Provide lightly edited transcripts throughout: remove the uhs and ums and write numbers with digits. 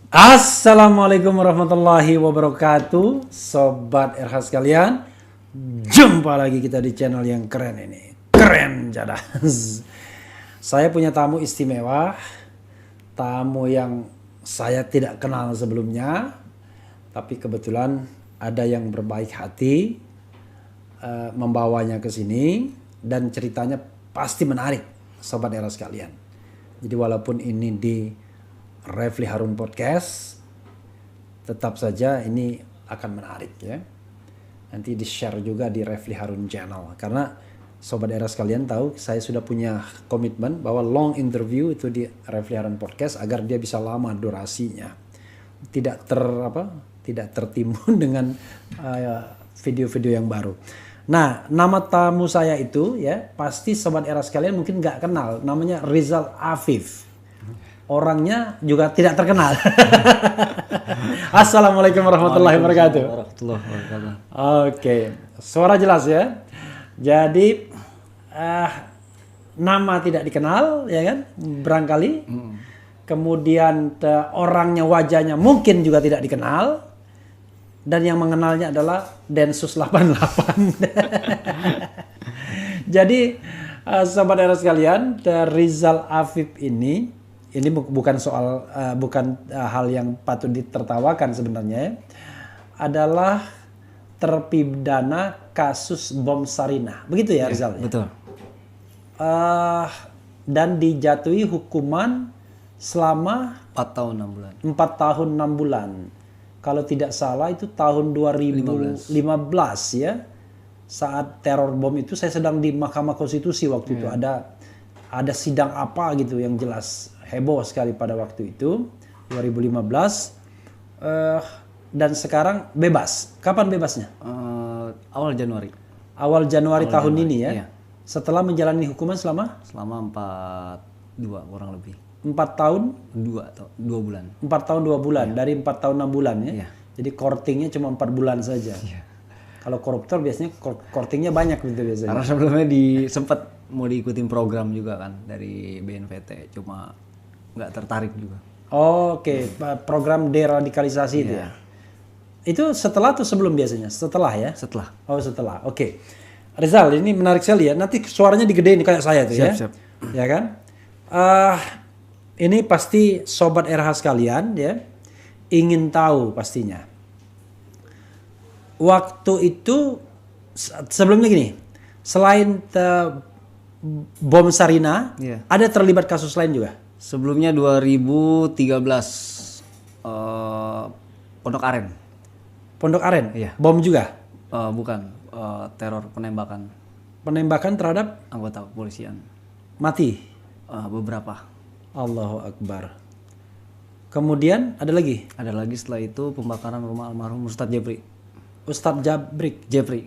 Assalamualaikum warahmatullahi wabarakatuh, Sobat RH sekalian. Jumpa lagi kita di channel yang keren ini. Keren jadah. Saya punya tamu istimewa. Tamu yang saya tidak kenal sebelumnya. Tapi kebetulan ada yang berbaik hati membawanya ke sini. Dan ceritanya pasti menarik, Sobat RH sekalian. Jadi walaupun ini di Refli Harun Podcast, tetap saja ini akan menarik ya. Nanti di share juga di Refli Harun Channel. Karena Sobat Era sekalian tahu saya sudah punya komitmen bahwa long interview itu di Refli Harun Podcast agar dia bisa lama durasinya. Tidak tertimbun dengan video-video yang baru. Nah, nama tamu saya itu ya pasti Sobat Era sekalian mungkin nggak kenal. Namanya Rizal Afif. Orangnya juga tidak terkenal. Assalamualaikum warahmatullahi wabarakatuh. Oke, suara jelas ya. Jadi nama tidak dikenal, ya kan? Barangkali. Kemudian orangnya, wajahnya mungkin juga tidak dikenal. Dan yang mengenalnya adalah Densus 88. Jadi Sobat Era sekalian, Rizal Afif ini bukan soal hal yang patut ditertawakan sebenarnya, adalah terpidana kasus bom Sarinah, begitu ya Rizal? Betul. Dan dijatuhi hukuman selama 4 tahun 6 bulan. 4 tahun 6 bulan. Kalau tidak salah itu tahun 2015 ya. Saat teror bom itu saya sedang di Mahkamah Konstitusi waktu itu, ada sidang apa gitu yang jelas heboh sekali pada waktu itu 2015 dan sekarang bebas. Kapan bebasnya? Awal Januari. Awal Januari tahun Januari, ini ya. iya. Setelah menjalani hukuman selama 2 kurang lebih. 4 tahun 2 bulan. 4 tahun 2 bulan dari 4 tahun 6 bulan ya. Iya. Jadi courtingnya cuma 4 bulan saja. Kalau koruptor biasanya courtingnya banyak gitu biasanya. Karena sebelumnya sempat mau diikutin program juga kan dari BNPT, cuma nggak tertarik juga. Oke, program deradikalisasi itu ya. Itu setelah atau sebelum biasanya? Setelah ya? Setelah. Oh, setelah. Oke. Rizal, ini menarik sekali ya. Nanti suaranya digedein kayak saya tuh ya. Siap. Ya kan? Ini pasti Sobat RH sekalian ya ingin tahu pastinya. Waktu itu sebelumnya gini, selain bom Sarinah, ada terlibat kasus lain juga? Sebelumnya 2013 Pondok Aren. Pondok Aren? Iya. Bom juga? Bukan, teror penembakan. Penembakan terhadap Anggota kepolisian. mati? Beberapa. Allahu Akbar. Kemudian ada lagi? Ada lagi setelah itu pembakaran rumah almarhum Ustadz Jeffrey. Ustadz Jeffrey?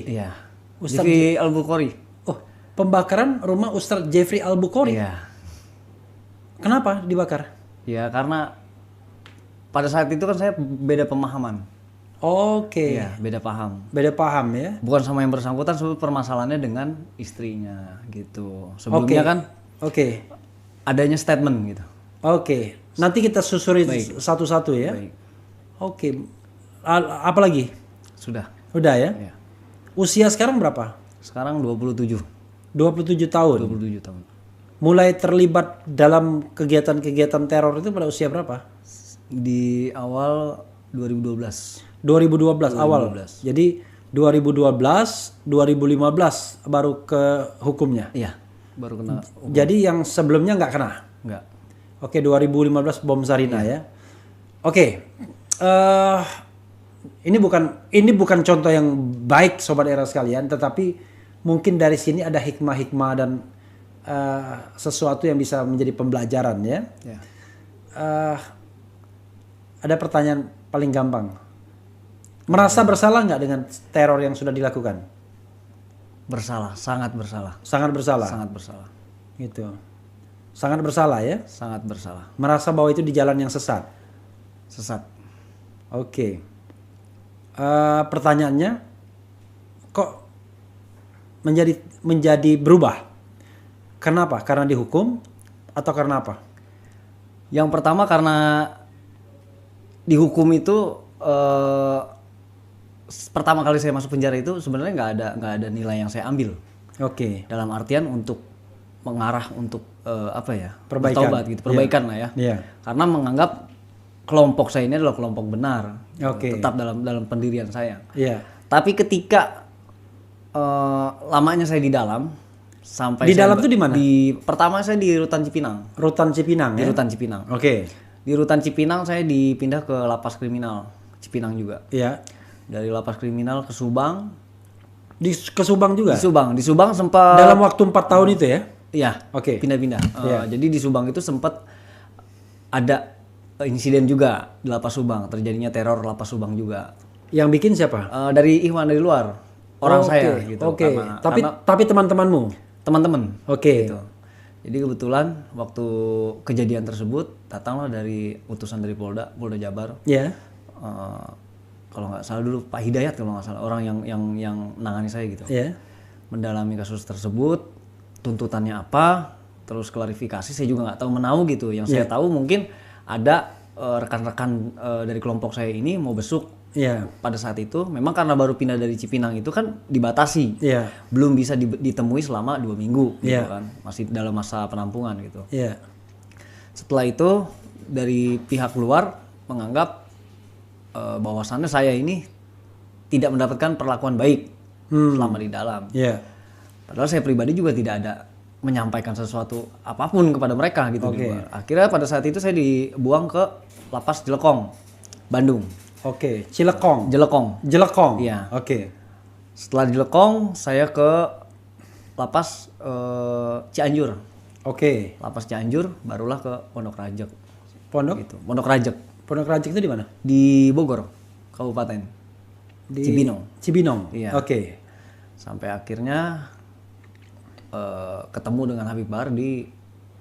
Iya. Ustadz Jeffrey Al-Bukhari. Oh, pembakaran rumah Ustadz Jeffrey Al-Bukhari? Iya. Kenapa dibakar? Ya karena pada saat itu kan saya beda pemahaman. Oke. Iya, beda paham. Beda paham ya? Bukan sama yang bersangkutan, sebetulnya permasalahannya dengan istrinya gitu. Sebelumnya kan adanya statement gitu. Oke. Nanti kita susuri satu-satu ya. Baik. Oke. Apa lagi? Sudah. Udah ya? Iya. Usia sekarang berapa? Sekarang 27. 27 tahun. 27 tahun. Mulai terlibat dalam kegiatan-kegiatan teror itu pada usia berapa? Di awal 2012. 2012 awal. Jadi 2012, 2015 baru ke hukumnya. Iya, baru kena. Jadi yang sebelumnya nggak kena? Enggak. Oke, 2015 bom Sarinah ya. Oke. Ini bukan contoh yang baik Sobat Era sekalian, tetapi mungkin dari sini ada hikmah-hikmah dan sesuatu yang bisa menjadi pembelajaran ya. Ada pertanyaan paling gampang. Merasa bersalah nggak dengan teror yang sudah dilakukan? Bersalah, sangat bersalah. Sangat bersalah. Sangat bersalah. Gitu. Sangat bersalah ya? Sangat bersalah. Merasa bahwa itu di jalan yang sesat. Sesat. Oke. Pertanyaannya, kok menjadi berubah? Kenapa? Karena dihukum atau karena apa? Yang pertama karena dihukum itu pertama kali saya masuk penjara itu sebenarnya nggak ada nilai yang saya ambil. Oke. Dalam artian untuk mengarah untuk Perbaikan. bertobat gitu, perbaikan lah ya. Iya. Karena menganggap kelompok saya ini adalah kelompok benar. Oke. Tetap dalam pendirian saya. Iya. Tapi ketika lamanya saya di dalam sampai Di dalam tuh di mana? Pertama saya di Rutan Cipinang. Rutan Cipinang Di ya. Rutan Cipinang. Oke. Di Rutan Cipinang saya dipindah ke lapas kriminal Cipinang juga. Iya. Dari lapas kriminal ke Subang. Ke Subang juga. Di Subang sempat Dalam waktu 4 tahun itu ya. Iya. Oke. Pindah-pindah. Iya. Jadi di Subang itu sempat ada insiden juga di lapas Subang, terjadinya teror lapas Subang juga. Yang bikin siapa? Dari Ikhwan dari luar. Orang saya gitu. Oke. Karena Tapi teman-temanmu. teman-teman. Oke. Gitu. Jadi kebetulan waktu kejadian tersebut datanglah dari utusan dari Polda Jabar. Ya. Kalau nggak salah dulu Pak Hidayat kalau nggak salah orang yang nangani saya gitu. Ya. Mendalami kasus tersebut, tuntutannya apa, terus klarifikasi saya juga nggak tahu menau gitu. Yang saya tahu mungkin ada rekan-rekan dari kelompok saya ini mau besuk. Iya. Pada saat itu memang karena baru pindah dari Cipinang itu kan dibatasi. Iya. Belum bisa ditemui selama 2 minggu gitu Iya. kan. Masih dalam masa penampungan gitu. Iya. Setelah itu dari pihak luar menganggap bahwasannya saya ini tidak mendapatkan perlakuan baik selama di dalam. Iya. Padahal saya pribadi juga tidak ada menyampaikan sesuatu apapun kepada mereka gitu di luar. Akhirnya pada saat itu saya dibuang ke lapas Jelekong, Bandung. Oke. Jelekong. Jelekong. Iya. Oke. Setelah di Jelekong saya ke lapas Cianjur. Oke. Lapas Cianjur barulah ke Pondok Rajek. Pondok? Gitu. Pondok Rajek Pondok Rajek itu di mana? di Bogor, Kabupaten. Di Cibinong. Iya. Iya. Oke. Sampai akhirnya ketemu dengan Habib Bahar di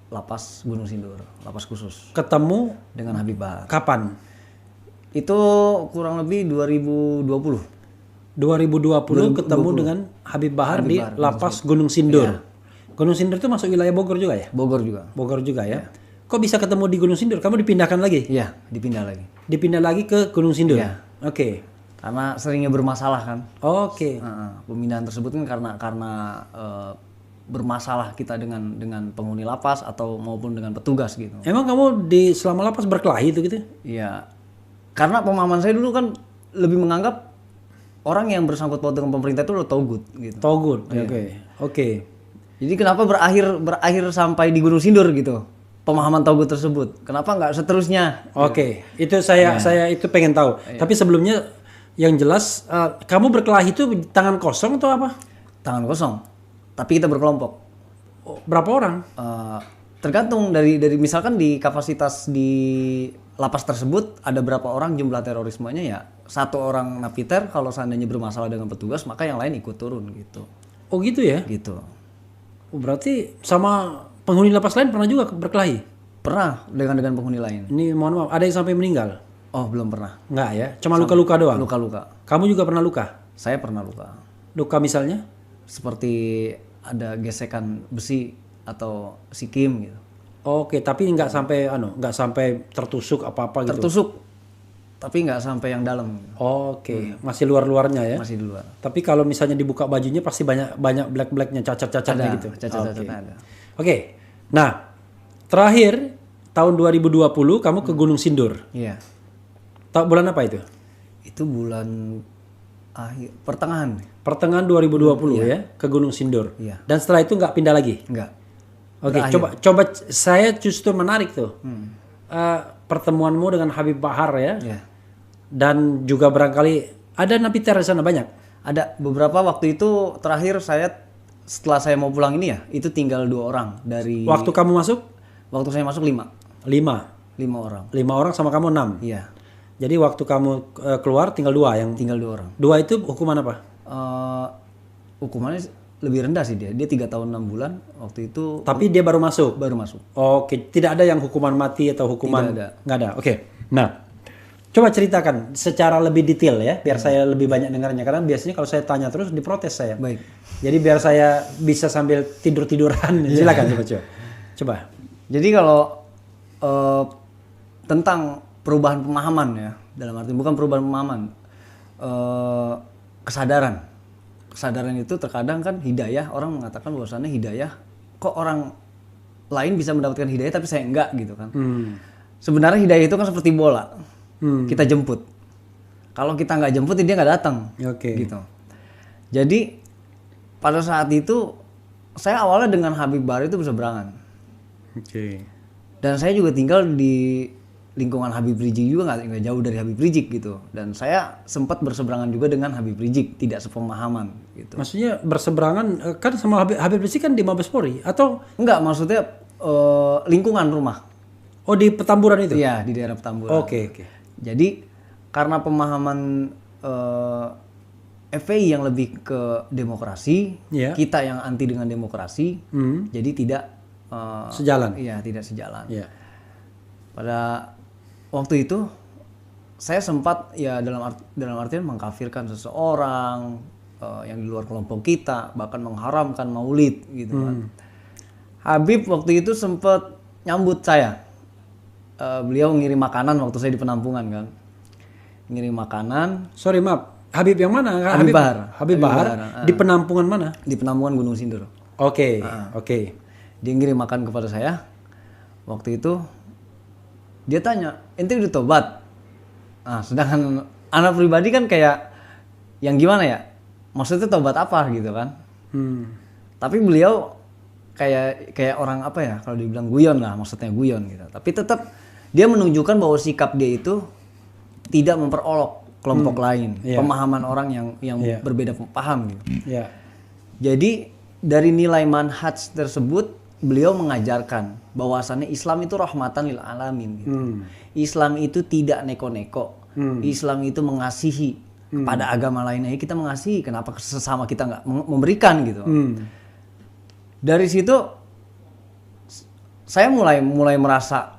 lapas Gunung Sindur, lapas khusus Ketemu dengan Habib Bahar. kapan? Itu kurang lebih 2020. 2020 ketemu dengan Habib Bahar di Lapas Gunung Sindur. Gunung Sindur itu masuk wilayah Bogor juga ya? Bogor juga. Bogor juga ya. Kok bisa ketemu di Gunung Sindur? Kamu dipindahkan lagi? Iya, dipindah lagi. Dipindah lagi ke Gunung Sindur? Iya. Oke. Karena seringnya bermasalah kan. Oke. Pemindahan tersebut kan karena bermasalah kita dengan penghuni lapas atau maupun dengan petugas gitu. Emang kamu di selama lapas berkelahi itu gitu? Iya. Karena pemahaman saya dulu kan lebih menganggap orang yang bersangkut paut dengan pemerintah itu udah togut gitu. Togut. Oke. Jadi kenapa berakhir sampai di Gunung Sindur gitu? Pemahaman togut tersebut. Kenapa nggak seterusnya? Oke. Itu saya itu pengen tahu. Tapi sebelumnya yang jelas kamu berkelahi itu tangan kosong atau apa? Tangan kosong. Tapi kita berkelompok. Berapa orang? Tergantung dari misalkan di kapasitas di lapas tersebut ada berapa orang jumlah terorismenya ya. 1 orang napiter kalau seandainya bermasalah dengan petugas maka yang lain ikut turun gitu. Oh gitu ya? Gitu. Oh, berarti sama penghuni lapas lain pernah juga berkelahi? Pernah dengan penghuni lain. Ini mohon maaf, ada yang sampai meninggal? Oh, belum pernah. Enggak ya? Cuma luka-luka doang? Luka-luka. Kamu juga pernah luka? Saya pernah luka. Luka misalnya? Seperti ada gesekan besi atau sikim gitu. Oke, tapi nggak sampai tertusuk apa-apa gitu? Tertusuk. Tapi nggak sampai yang dalam. Oke, masih luar-luarnya ya? Masih di luar. Tapi kalau misalnya dibuka bajunya pasti banyak black-blacknya, cacat-cacatnya gitu? Cacat-cacatnya ada. Oke, nah terakhir tahun 2020 kamu ke Gunung Sindur. Iya. Tahu bulan apa itu? Itu bulan pertengahan. Pertengahan 2020 ya, ke Gunung Sindur. Iya. Dan setelah itu nggak pindah lagi? Enggak. Oke, coba saya justru menarik tuh. Pertemuanmu dengan Habib Bahar ya. Iya. Dan juga barangkali ada napiter di sana banyak. Ada beberapa waktu itu terakhir setelah saya mau pulang ini ya, itu tinggal 2 orang dari Waktu kamu masuk? Waktu saya masuk 5. 5 orang. 5 orang sama kamu 6. Iya. Jadi waktu kamu keluar tinggal 2 yang Tinggal 2 orang. 2 itu hukuman apa? Hukumannya lebih rendah sih dia. Dia 3 tahun 6 bulan waktu itu. Tapi dia baru masuk. Oke, tidak ada yang hukuman mati atau hukuman. Tidak ada. Nggak ada. Oke. Nah, coba ceritakan secara lebih detail ya, biar saya lebih banyak dengarnya. Karena biasanya kalau saya tanya terus diprotes saya. Baik. Jadi biar saya bisa sambil tiduran. Silakan coba. Jadi kalau tentang perubahan pemahaman ya Dalam arti bukan perubahan pemahaman. Kesadaran. Kesadaran itu terkadang kan hidayah, orang mengatakan bahwasannya hidayah, kok orang lain bisa mendapatkan hidayah tapi saya enggak gitu kan. Sebenarnya hidayah itu kan seperti bola. Kita jemput. Kalau kita nggak jemput dia nggak datang. Gitu. Jadi pada saat itu saya awalnya dengan Habib Bahar itu berseberangan. Dan saya juga tinggal di lingkungan Habib Rizik juga nggak jauh dari Habib Rizik gitu. Dan saya sempat berseberangan juga dengan Habib Rizik, tidak sepemahaman gitu. Maksudnya berseberangan kan sama Habib Rizik kan di Mabes Polri atau enggak, maksudnya lingkungan rumah. Oh, di Petamburan itu? Iya, di daerah Petamburan. Oke. Jadi karena pemahaman FPI yang lebih ke demokrasi, kita yang anti dengan demokrasi, jadi tidak sejalan. Iya, tidak sejalan. Yeah. Pada waktu itu saya sempat ya dalam artian mengkafirkan seseorang yang di luar kelompok kita, bahkan mengharamkan maulid gitu kan. Habib waktu itu sempat nyambut saya. Beliau ngirim makanan waktu saya di penampungan kan. Ngirim makanan. Sorry maaf, Habib yang mana? Habib Bahar. Habib Bahar. Di penampungan mana? Di penampungan Gunung Sindur. Oke. Dia ngirim makan kepada saya. Waktu itu dia tanya, ente udah tobat? Nah, sedangkan anak pribadi kan kayak yang gimana ya? Maksudnya tobat apa gitu kan? Tapi beliau kayak orang apa ya? Kalau dibilang guyon lah, maksudnya guyon gitu. Tapi tetap dia menunjukkan bahwa sikap dia itu tidak memperolok kelompok lain, pemahaman orang yang berbeda paham gitu. Jadi dari nilai manhaj tersebut beliau mengajarkan bahwasannya Islam itu rahmatan lil alamin gitu. Islam itu tidak neko-neko. Islam itu mengasihi kepada agama lainnya. Kita mengasihi, kenapa sesama kita nggak memberikan gitu. Dari situ saya mulai merasa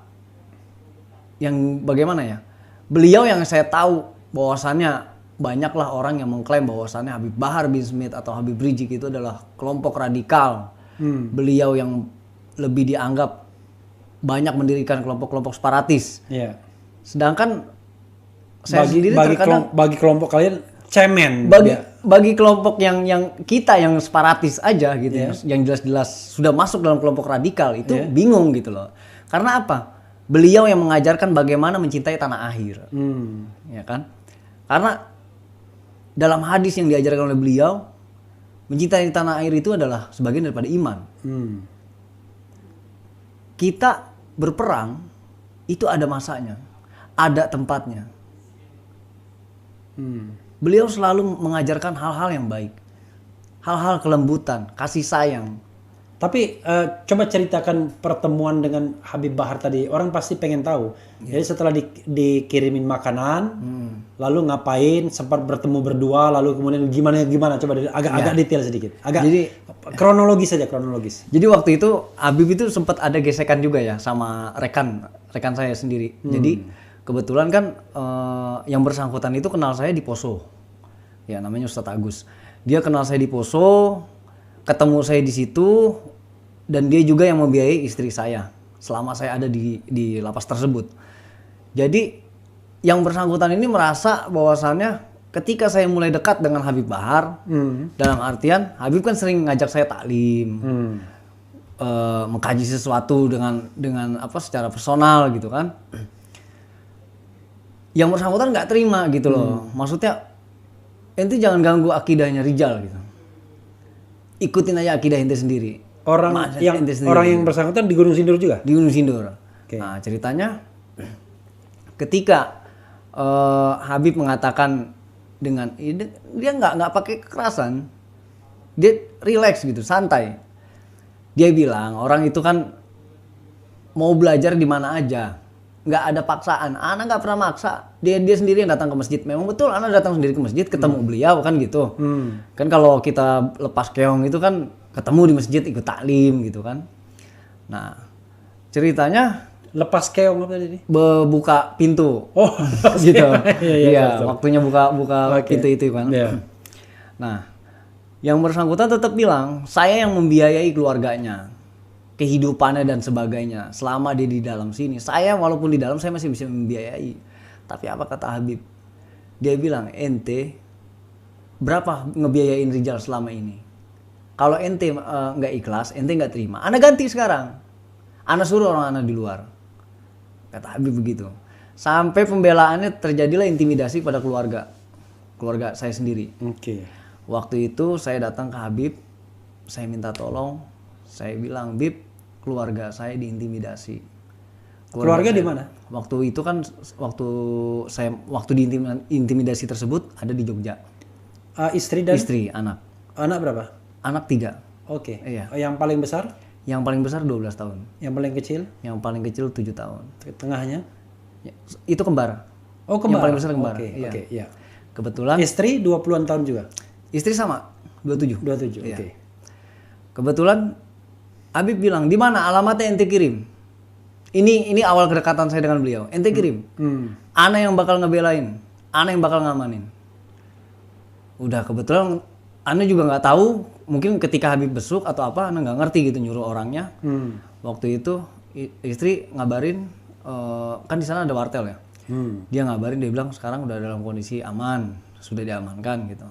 yang bagaimana ya? Beliau yang saya tahu bahwasannya banyaklah orang yang mengklaim bahwasannya Habib Bahar bin Smith atau Habib Rizik itu adalah kelompok radikal. Beliau yang lebih dianggap banyak mendirikan kelompok-kelompok separatis. Sedangkan saya sendiri terkadang bagi kelompok kalian cemen. Bagi kelompok yang kita yang separatis aja gitu ya, yang jelas-jelas sudah masuk dalam kelompok radikal itu bingung gitu loh. Karena apa? Beliau yang mengajarkan bagaimana mencintai tanah air. Ya kan? Karena dalam hadis yang diajarkan oleh beliau, mencintai tanah air itu adalah sebagian daripada iman. Kita berperang itu ada masanya, ada tempatnya. Beliau selalu mengajarkan hal-hal yang baik, hal-hal kelembutan, kasih sayang. Tapi coba ceritakan pertemuan dengan Habib Bahar tadi. Orang pasti pengen tahu. Jadi setelah dikirimin makanan, lalu ngapain? Sempat bertemu berdua, lalu kemudian gimana? Coba agak detail sedikit. Jadi kronologis saja, kronologis. Jadi waktu itu Habib itu sempat ada gesekan juga ya sama rekan saya sendiri. Jadi kebetulan kan yang bersangkutan itu kenal saya di Poso. Ya namanya Ustadz Agus. Dia kenal saya di Poso, ketemu saya di situ, dan dia juga yang membiayai istri saya selama saya ada di lapas tersebut. Jadi yang bersangkutan ini merasa bahwasannya ketika saya mulai dekat dengan Habib Bahar, dalam artian Habib kan sering ngajak saya taklim, mengkaji sesuatu dengan apa secara personal gitu kan. Yang bersangkutan nggak terima gitu loh. Maksudnya ente jangan ganggu akidahnya Rijal gitu. Ikutin aja akidah ente sendiri. Orang yang bersangkutan di Gunung Sindur juga? Di Gunung Sindur. Nah ceritanya ketika Habib mengatakan dengan dia nggak pakai kekerasan, dia relax gitu, santai. Dia bilang orang itu kan mau belajar di mana aja, nggak ada paksaan. Ana nggak pernah maksa. Dia sendiri yang datang ke masjid. Memang betul Ana datang sendiri ke masjid, ketemu beliau kan gitu. Kan kalau kita lepas keong itu kan ketemu di masjid ikut taklim gitu kan. Nah ceritanya lepas keong apa tadi? Buka pintu. Oh gitu. Iya waktunya buka pintu itu kan. Nah yang bersangkutan tetap bilang saya yang membiayai keluarganya, kehidupannya dan sebagainya selama dia di dalam sini. Saya walaupun di dalam saya masih bisa membiayai. Tapi apa kata Habib? Dia bilang, ente berapa ngebiayain Rijal selama ini? Kalau ente nggak ikhlas, ente nggak terima, ana ganti sekarang. Ana suruh orang ana di luar. Kata Habib begitu. Sampai pembelaannya terjadilah intimidasi pada keluarga saya sendiri. Oke. Waktu itu saya datang ke Habib, saya minta tolong, saya bilang, Bib, keluarga saya diintimidasi. Keluarga di mana? Waktu itu kan waktu diintimidasi tersebut ada di Jogja. Istri dan Istri, anak. anak berapa? Anak 3. Oke. Iya. Yang paling besar? Yang paling besar 12 tahun. Yang paling kecil? Yang paling kecil 7 tahun. Tengahnya? Ya, itu kembar. Oh, kembar. Yang paling besar kembar. Oke, Iya. oke, iya. Kebetulan Istri 20-an tahun juga? istri sama, 27. 27, Iya. oke. Kebetulan Habib bilang, "Di mana alamatnya ente kirim?" Ini awal kedekatan saya dengan beliau. Ente kirim. Ana yang bakal ngebelain, ana yang bakal ngamanin. Udah, kebetulan ana juga nggak tahu, mungkin ketika Habib besuk atau apa, ana nggak ngerti gitu nyuruh orangnya. Waktu itu istri ngabarin, kan di sana ada wartel ya. Dia ngabarin, dia bilang sekarang udah dalam kondisi aman, sudah diamankan gitu.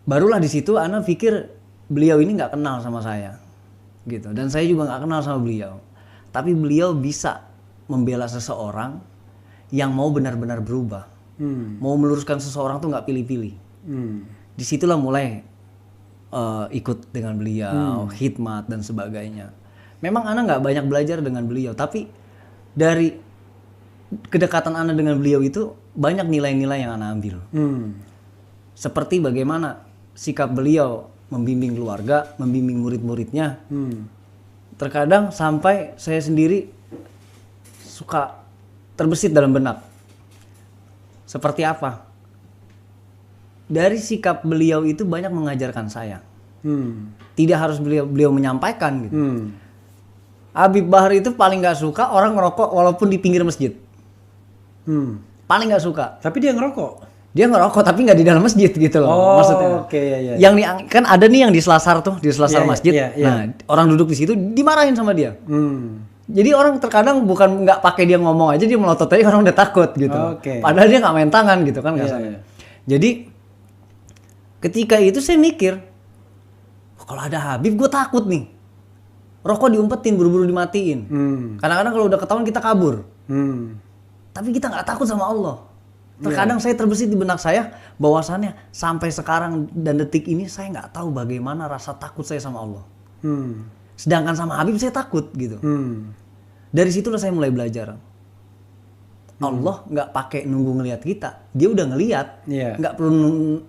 Barulah di situ ana pikir beliau ini nggak kenal sama saya, gitu. Dan saya juga nggak kenal sama beliau. Tapi beliau bisa membela seseorang yang mau benar-benar berubah, mau meluruskan seseorang tuh nggak pilih-pilih. Disitulah mulai ikut dengan beliau, khidmat dan sebagainya. Memang ana nggak banyak belajar dengan beliau, tapi dari kedekatan ana dengan beliau itu banyak nilai-nilai yang ana ambil. Seperti bagaimana sikap beliau membimbing keluarga, membimbing murid-muridnya. Terkadang sampai saya sendiri suka terbesit dalam benak. Seperti apa? Dari sikap beliau itu banyak mengajarkan saya. Tidak harus beliau menyampaikan gitu. Habib Bahar itu paling nggak suka orang ngerokok walaupun di pinggir masjid. Paling nggak suka. Tapi dia ngerokok? Dia ngerokok tapi nggak di dalam masjid gitu loh, maksudnya. Oke, ya. Yang kan ada nih yang di selasar tuh, di selasar masjid. Iya. Nah, orang duduk di situ dimarahin sama dia. Jadi orang terkadang bukan nggak pakai dia ngomong aja, dia melotot aja, orang udah takut gitu. Padahal dia nggak main tangan gitu kan kasarnya. Jadi ketika itu saya mikir, kalau ada Habib gue takut nih. Rokok diumpetin, buru-buru dimatiin. Kadang-kadang kalau udah ketahuan kita kabur. Tapi kita nggak takut sama Allah. Terkadang saya terbesit di benak saya bahwasannya sampai sekarang dan detik ini saya nggak tahu bagaimana rasa takut saya sama Allah. Sedangkan sama Habib saya takut gitu. Dari situlah saya mulai belajar. Allah nggak pakai nunggu ngelihat kita, dia udah ngelihat, nggak perlu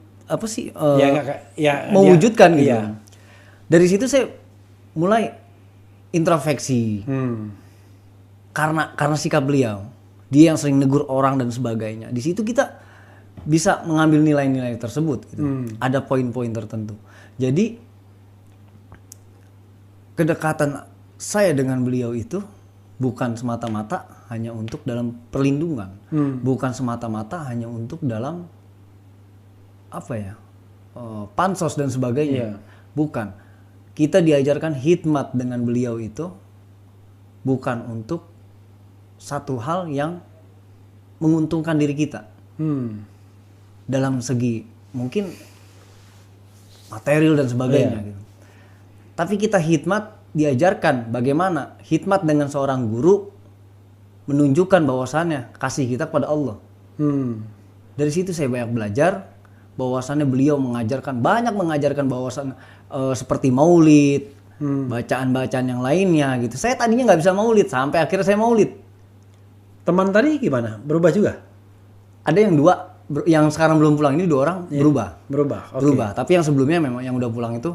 mewujudkan gitu. Dari situ saya mulai introspeksi. Karena sikap beliau. Dia yang sering negur orang dan sebagainya. Di situ kita bisa mengambil nilai-nilai tersebut. Gitu. Ada poin-poin tertentu. Jadi kedekatan saya dengan beliau itu bukan semata-mata hanya untuk dalam perlindungan, bukan semata-mata hanya untuk dalam pansos dan sebagainya. Bukan. Kita diajarkan khidmat dengan beliau itu bukan untuk satu hal yang menguntungkan diri kita dalam segi mungkin material dan sebagainya gitu. Tapi kita khidmat diajarkan bagaimana khidmat dengan seorang guru menunjukkan bahwasannya kasih kita kepada Allah. Dari situ saya banyak belajar bahwasannya beliau banyak mengajarkan bahwasan seperti maulid, bacaan-bacaan yang lainnya gitu. Saya tadinya nggak bisa maulid sampai akhirnya saya maulid. Teman tadi gimana? Berubah juga? Ada yang 2, yang sekarang belum pulang ini 2 orang berubah. Okay. Berubah. Tapi yang sebelumnya memang yang udah pulang itu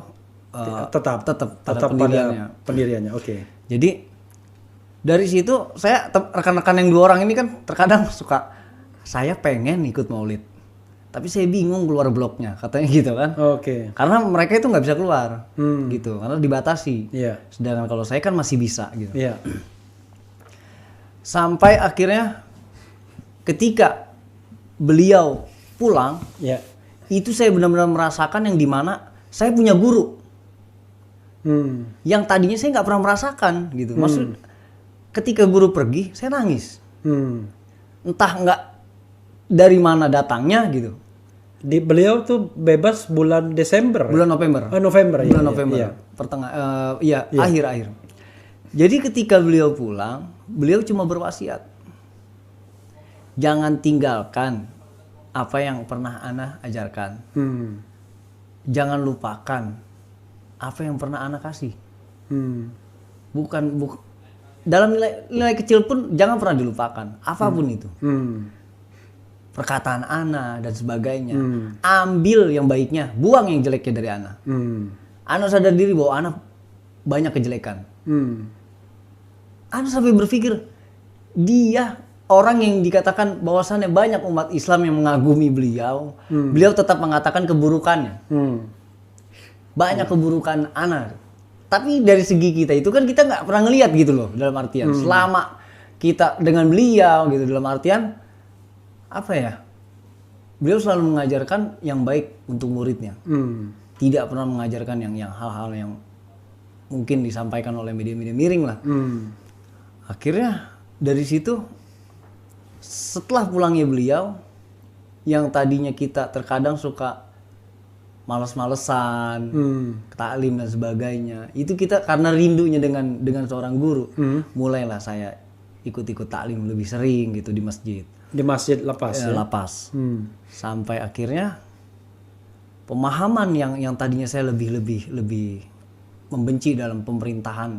tetap pendiriannya. Oke. Jadi dari situ saya rekan-rekan yang 2 orang ini kan terkadang suka, saya pengen ikut maulid, tapi saya bingung keluar bloknya, katanya gitu kan. Oke. Karena mereka itu nggak bisa keluar, gitu, karena dibatasi. Sedangkan kalau saya kan masih bisa, gitu. Sampai akhirnya ketika beliau pulang, itu saya benar-benar merasakan yang dimana saya punya guru. Yang tadinya saya nggak pernah merasakan gitu. Maksud ketika guru pergi, saya nangis. entah nggak dari mana datangnya gitu. Beliau tuh bebas bulan Desember. Bulan November. November ya. Bulan November. Iya. Akhir-akhir. Jadi ketika beliau pulang, beliau cuma berwasiat. Jangan tinggalkan apa yang pernah ana ajarkan. Jangan lupakan apa yang pernah ana kasih. Dalam nilai kecil pun jangan pernah dilupakan, apapun itu. Perkataan ana dan sebagainya. Ambil yang baiknya, buang yang jeleknya dari ana. Ana sadar diri bahwa ana banyak kejelekan. Ana sampai berpikir, dia orang yang dikatakan bahwasannya banyak umat Islam yang mengagumi beliau. Beliau tetap mengatakan keburukannya. Banyak keburukan ana. Tapi dari segi kita itu kan kita nggak pernah ngelihat gitu loh, dalam artian selama kita dengan beliau gitu, dalam artian apa ya, beliau selalu mengajarkan yang baik untuk muridnya. Tidak pernah mengajarkan yang hal-hal yang mungkin disampaikan oleh media-media miring lah. Akhirnya dari situ, setelah pulangnya beliau, yang tadinya kita terkadang suka males-malesan, taklim dan sebagainya, itu kita karena rindunya dengan seorang guru, mulailah saya ikut-ikut taklim lebih sering gitu di masjid. Di masjid Lapas. Lapas. Sampai akhirnya pemahaman yang tadinya saya lebih membenci dalam pemerintahan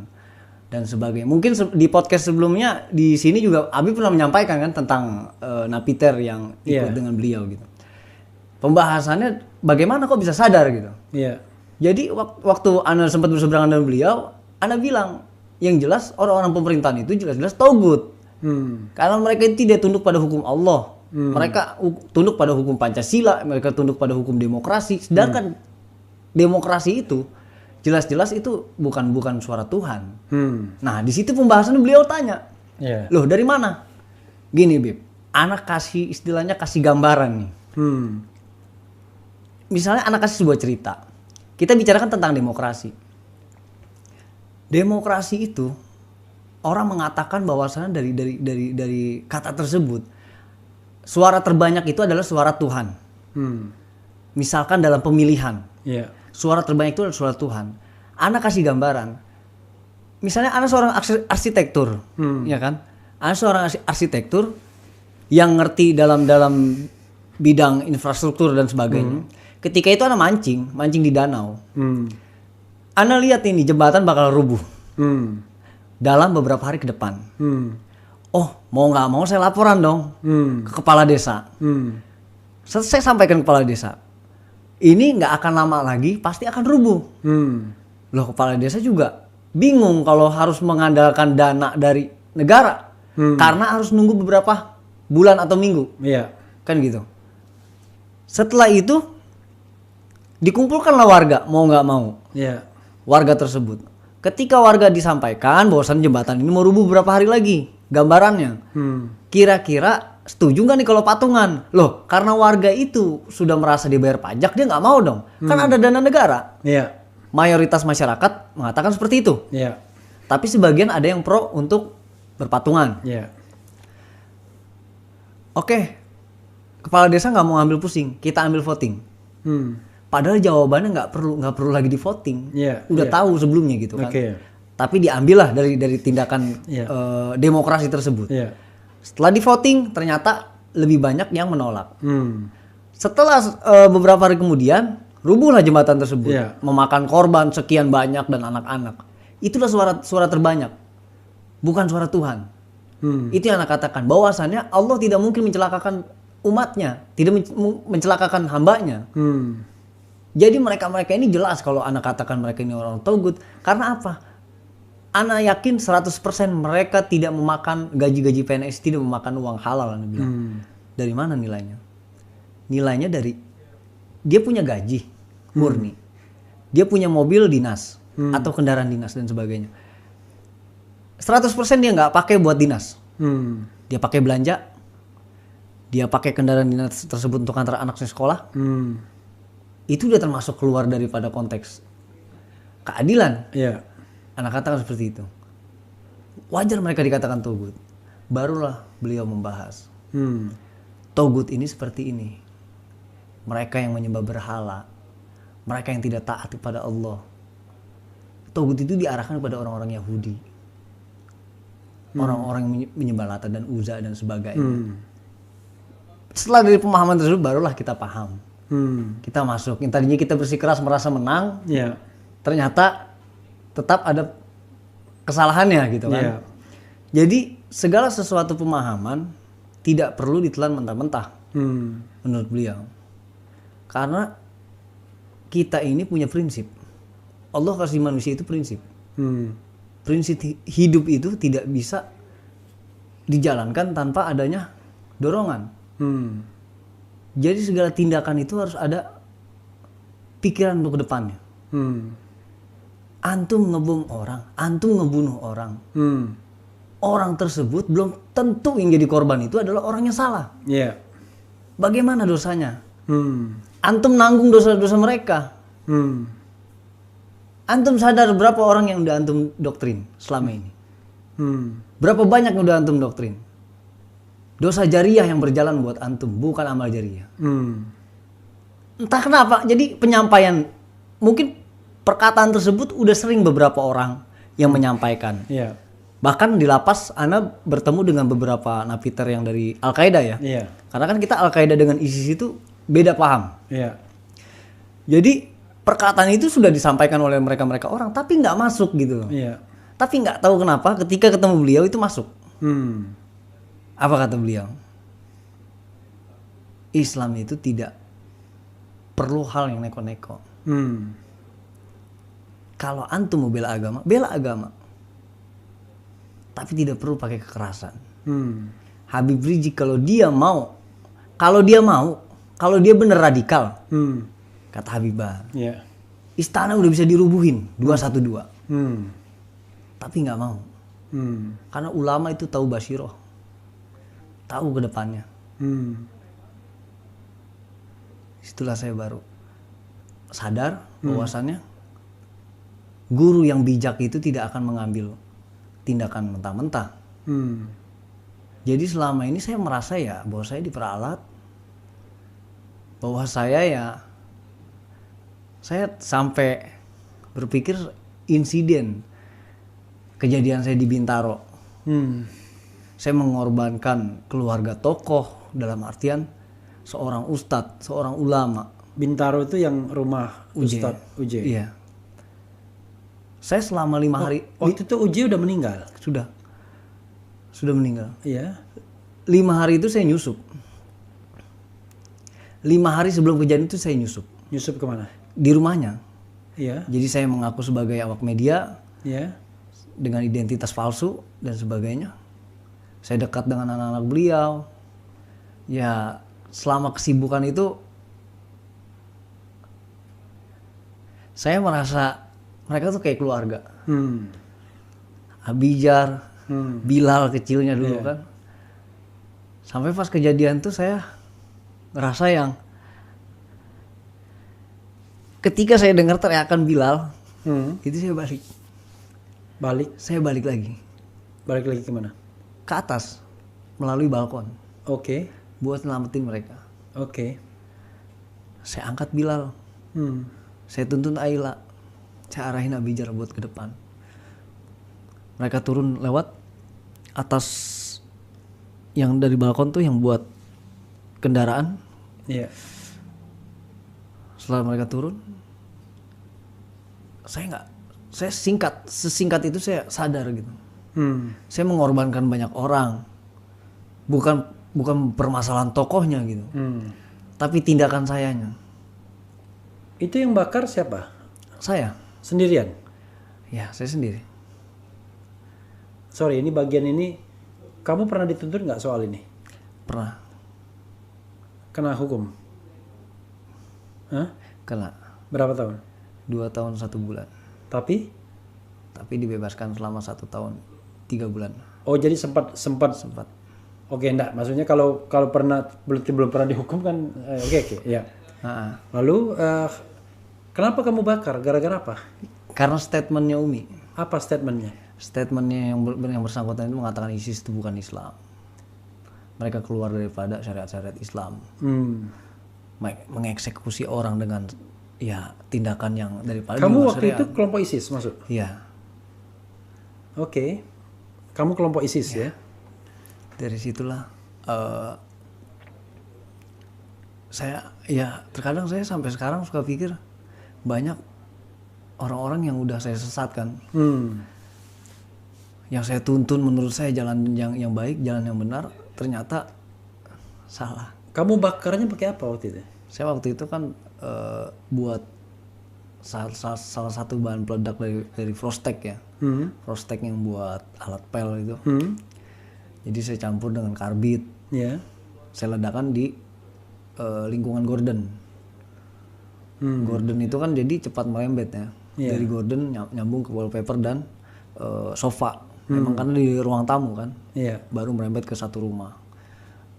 dan sebagainya. Mungkin di podcast sebelumnya di sini juga Abi pernah menyampaikan kan tentang napiter yang ikut dengan beliau gitu. Pembahasannya bagaimana kok bisa sadar gitu. Jadi waktu ana sempat berseberangan dengan beliau, ana bilang yang jelas orang-orang pemerintahan itu jelas-jelas togut. Karena mereka tidak tunduk pada hukum Allah. Mereka tunduk pada hukum Pancasila, mereka tunduk pada hukum demokrasi. Sedangkan demokrasi itu jelas-jelas itu bukan suara Tuhan. Nah, di situ pembahasan beliau tanya. Loh, dari mana? Gini, Bib. Anak kasih istilahnya kasih gambaran nih. Misalnya anak kasih sebuah cerita. Kita bicarakan tentang demokrasi. Demokrasi itu orang mengatakan bahwasannya dari kata tersebut suara terbanyak itu adalah suara Tuhan. Misalkan dalam pemilihan. Suara terbanyak itu adalah suara Tuhan. Ana kasih gambaran. Misalnya Ana seorang arsitektur, ya kan? Ana seorang arsitektur yang ngerti dalam bidang infrastruktur dan sebagainya. Ketika itu Ana mancing di danau. Ana lihat ini jembatan bakal rubuh. Dalam beberapa hari ke depan. Oh, mau nggak mau saya laporan dong ke kepala desa. Saya sampaikan ke kepala desa. Ini nggak akan lama lagi, pasti akan rubuh. Loh, kepala desa juga bingung kalau harus mengandalkan dana dari negara. Karena harus nunggu beberapa bulan atau minggu. Kan gitu. Setelah itu, dikumpulkanlah warga, mau nggak mau. Warga tersebut. Ketika warga disampaikan bahwasan jembatan ini mau rubuh beberapa hari lagi, gambarannya. Kira-kira setuju nggak nih kalau patungan? Loh, karena warga itu sudah merasa dibayar pajak, dia nggak mau dong. Kan ada dana negara. Mayoritas masyarakat mengatakan seperti itu. Tapi sebagian ada yang pro untuk berpatungan. Oke, kepala desa nggak mau ambil pusing, kita ambil voting. Padahal jawabannya nggak perlu lagi di voting, udah tahu sebelumnya gitu kan. Tapi diambillah dari tindakan demokrasi tersebut. Setelah di voting ternyata lebih banyak yang menolak. Setelah beberapa hari kemudian rubuhlah jembatan tersebut, memakan korban sekian banyak dan anak-anak. Itulah suara terbanyak, bukan suara Tuhan. Itu yang anak katakan bahwasannya Allah tidak mungkin mencelakakan umatnya, tidak mencelakakan hambanya. Jadi mereka ini jelas kalau anak katakan mereka ini orang togut. Karena apa? Anak yakin 100% mereka tidak memakan gaji-gaji PNS, tidak memakan uang halal. Anak bilang. Dari mana nilainya? Nilainya dari dia punya gaji murni. Dia punya mobil dinas atau kendaraan dinas dan sebagainya. 100% dia nggak pakai buat dinas. Dia pakai belanja. Dia pakai kendaraan dinas tersebut untuk antar anaknya sekolah. Itu udah termasuk keluar daripada konteks keadilan. Anak katakan seperti itu. Wajar mereka dikatakan togut. Barulah beliau membahas Togut ini seperti ini. Mereka yang menyembah berhala, mereka yang tidak taat kepada Allah. Togut itu diarahkan kepada orang-orang Yahudi, orang-orang yang menyembah Lata dan Uzza dan sebagainya. Setelah dari pemahaman tersebut barulah kita paham. Kita masuk. Yang tadinya kita bersikeras merasa menang, ternyata tetap ada kesalahannya gitu kan. Jadi segala sesuatu pemahaman tidak perlu ditelan mentah-mentah menurut beliau. Karena kita ini punya prinsip. Allah kasih manusia itu prinsip. Prinsip hidup itu tidak bisa dijalankan tanpa adanya dorongan. Jadi segala tindakan itu harus ada pikiran untuk ke depannya. Antum ngebom orang, antum ngebunuh orang. Orang tersebut belum tentu yang jadi korban itu adalah orang yang salah. Bagaimana dosanya? Antum nanggung dosa-dosa mereka. Antum sadar berapa orang yang udah antum doktrin selama ini? Berapa banyak yang udah antum doktrin? Dosa jariah yang berjalan buat antum, bukan amal jariah. Entah kenapa, jadi penyampaian, mungkin perkataan tersebut udah sering beberapa orang yang menyampaikan. Bahkan di lapas, Ana bertemu dengan beberapa napiter yang dari Al-Qaeda ya. Karena kan kita Al-Qaeda dengan ISIS itu beda paham. Jadi perkataan itu sudah disampaikan oleh mereka orang, tapi nggak masuk gitu loh. Tapi nggak tahu kenapa ketika ketemu beliau itu masuk. Apa kata beliau? Islam itu tidak perlu hal yang neko-neko. Kalau antum mau bela agama, bela agama. Tapi tidak perlu pakai kekerasan. Habib Rizik kalau dia bener radikal, kata Habibah, istana udah bisa dirubuhin 212. Tapi nggak mau. Karena ulama itu tahu basiroh, tahu ke depannya. Itulah saya baru sadar bahwasannya guru yang bijak itu tidak akan mengambil tindakan mentah-mentah. Jadi selama ini saya merasa ya bahwa saya diperalat, bahwa saya sampai berpikir insiden kejadian saya di Bintaro. Saya mengorbankan keluarga tokoh dalam artian seorang ustadz, seorang ulama. Bintaro itu yang rumah Ustadz Uje. Iya. Saya selama 5 hari. Waktu itu Uje udah meninggal. Sudah meninggal. Iya. 5 hari itu saya nyusup. 5 hari sebelum kejadian itu saya nyusup. Nyusup kemana? Di rumahnya. Iya. Jadi saya mengaku sebagai awak media. Iya. Dengan identitas palsu dan sebagainya. Saya dekat dengan anak-anak beliau. Ya selama kesibukan itu saya merasa mereka tuh kayak keluarga. Abijar, Bilal kecilnya dulu kan. Sampai pas kejadian tuh saya ngerasa yang ketika saya dengar teriakan Bilal, itu saya balik. Saya balik lagi. Balik lagi kemana? Ke atas, melalui balkon. Oke. Buat nyelamatin mereka. Oke. Saya angkat Bilal. Saya tuntun Aila. Saya arahin Abijar buat ke depan. Mereka turun lewat atas yang dari balkon tuh yang buat kendaraan. Iya. Setelah mereka turun, saya sesingkat itu saya sadar gitu. Saya mengorbankan banyak orang. Bukan permasalahan tokohnya gitu. Tapi tindakan sayanya. Itu yang bakar siapa? Saya. Sendirian? Ya, saya sendiri. Sorry, ini bagian ini kamu pernah dituntut nggak soal ini? Pernah. Kena hukum? Hah? Kena. Berapa tahun? 2 tahun 1 bulan. Tapi dibebaskan selama 1 tahun 3 bulan. Oh, jadi sempat. Oke, enggak. Maksudnya kalau pernah belum pernah dihukum kan oke, ya. Lalu kenapa kamu bakar? Gara-gara apa? Karena statementnya Umi. Apa statementnya? Statementnya yang bersangkutan itu mengatakan ISIS itu bukan Islam. mereka keluar daripada syariat-syariat Islam, mengeksekusi orang dengan ya tindakan yang daripada Kamu luar waktu syariat. itu kelompok ISIS masuk? Iya. Oke. Kamu kelompok ISIS ya? Dari situlah terkadang saya sampai sekarang suka pikir banyak orang-orang yang udah saya sesatkan, yang saya tuntun menurut saya jalan yang baik, jalan yang benar, ternyata salah. Kamu bakarnya pakai apa waktu itu? Saya waktu itu kan buat salah satu bahan peledak dari Frostek ya, Frostek yang buat alat pel itu. Jadi saya campur dengan karbit, saya ledakan di lingkungan gorden. Gorden itu kan jadi cepat merembet ya. Dari gorden nyambung ke wallpaper dan sofa. Memang karena di ruang tamu kan. Baru merembet ke satu rumah.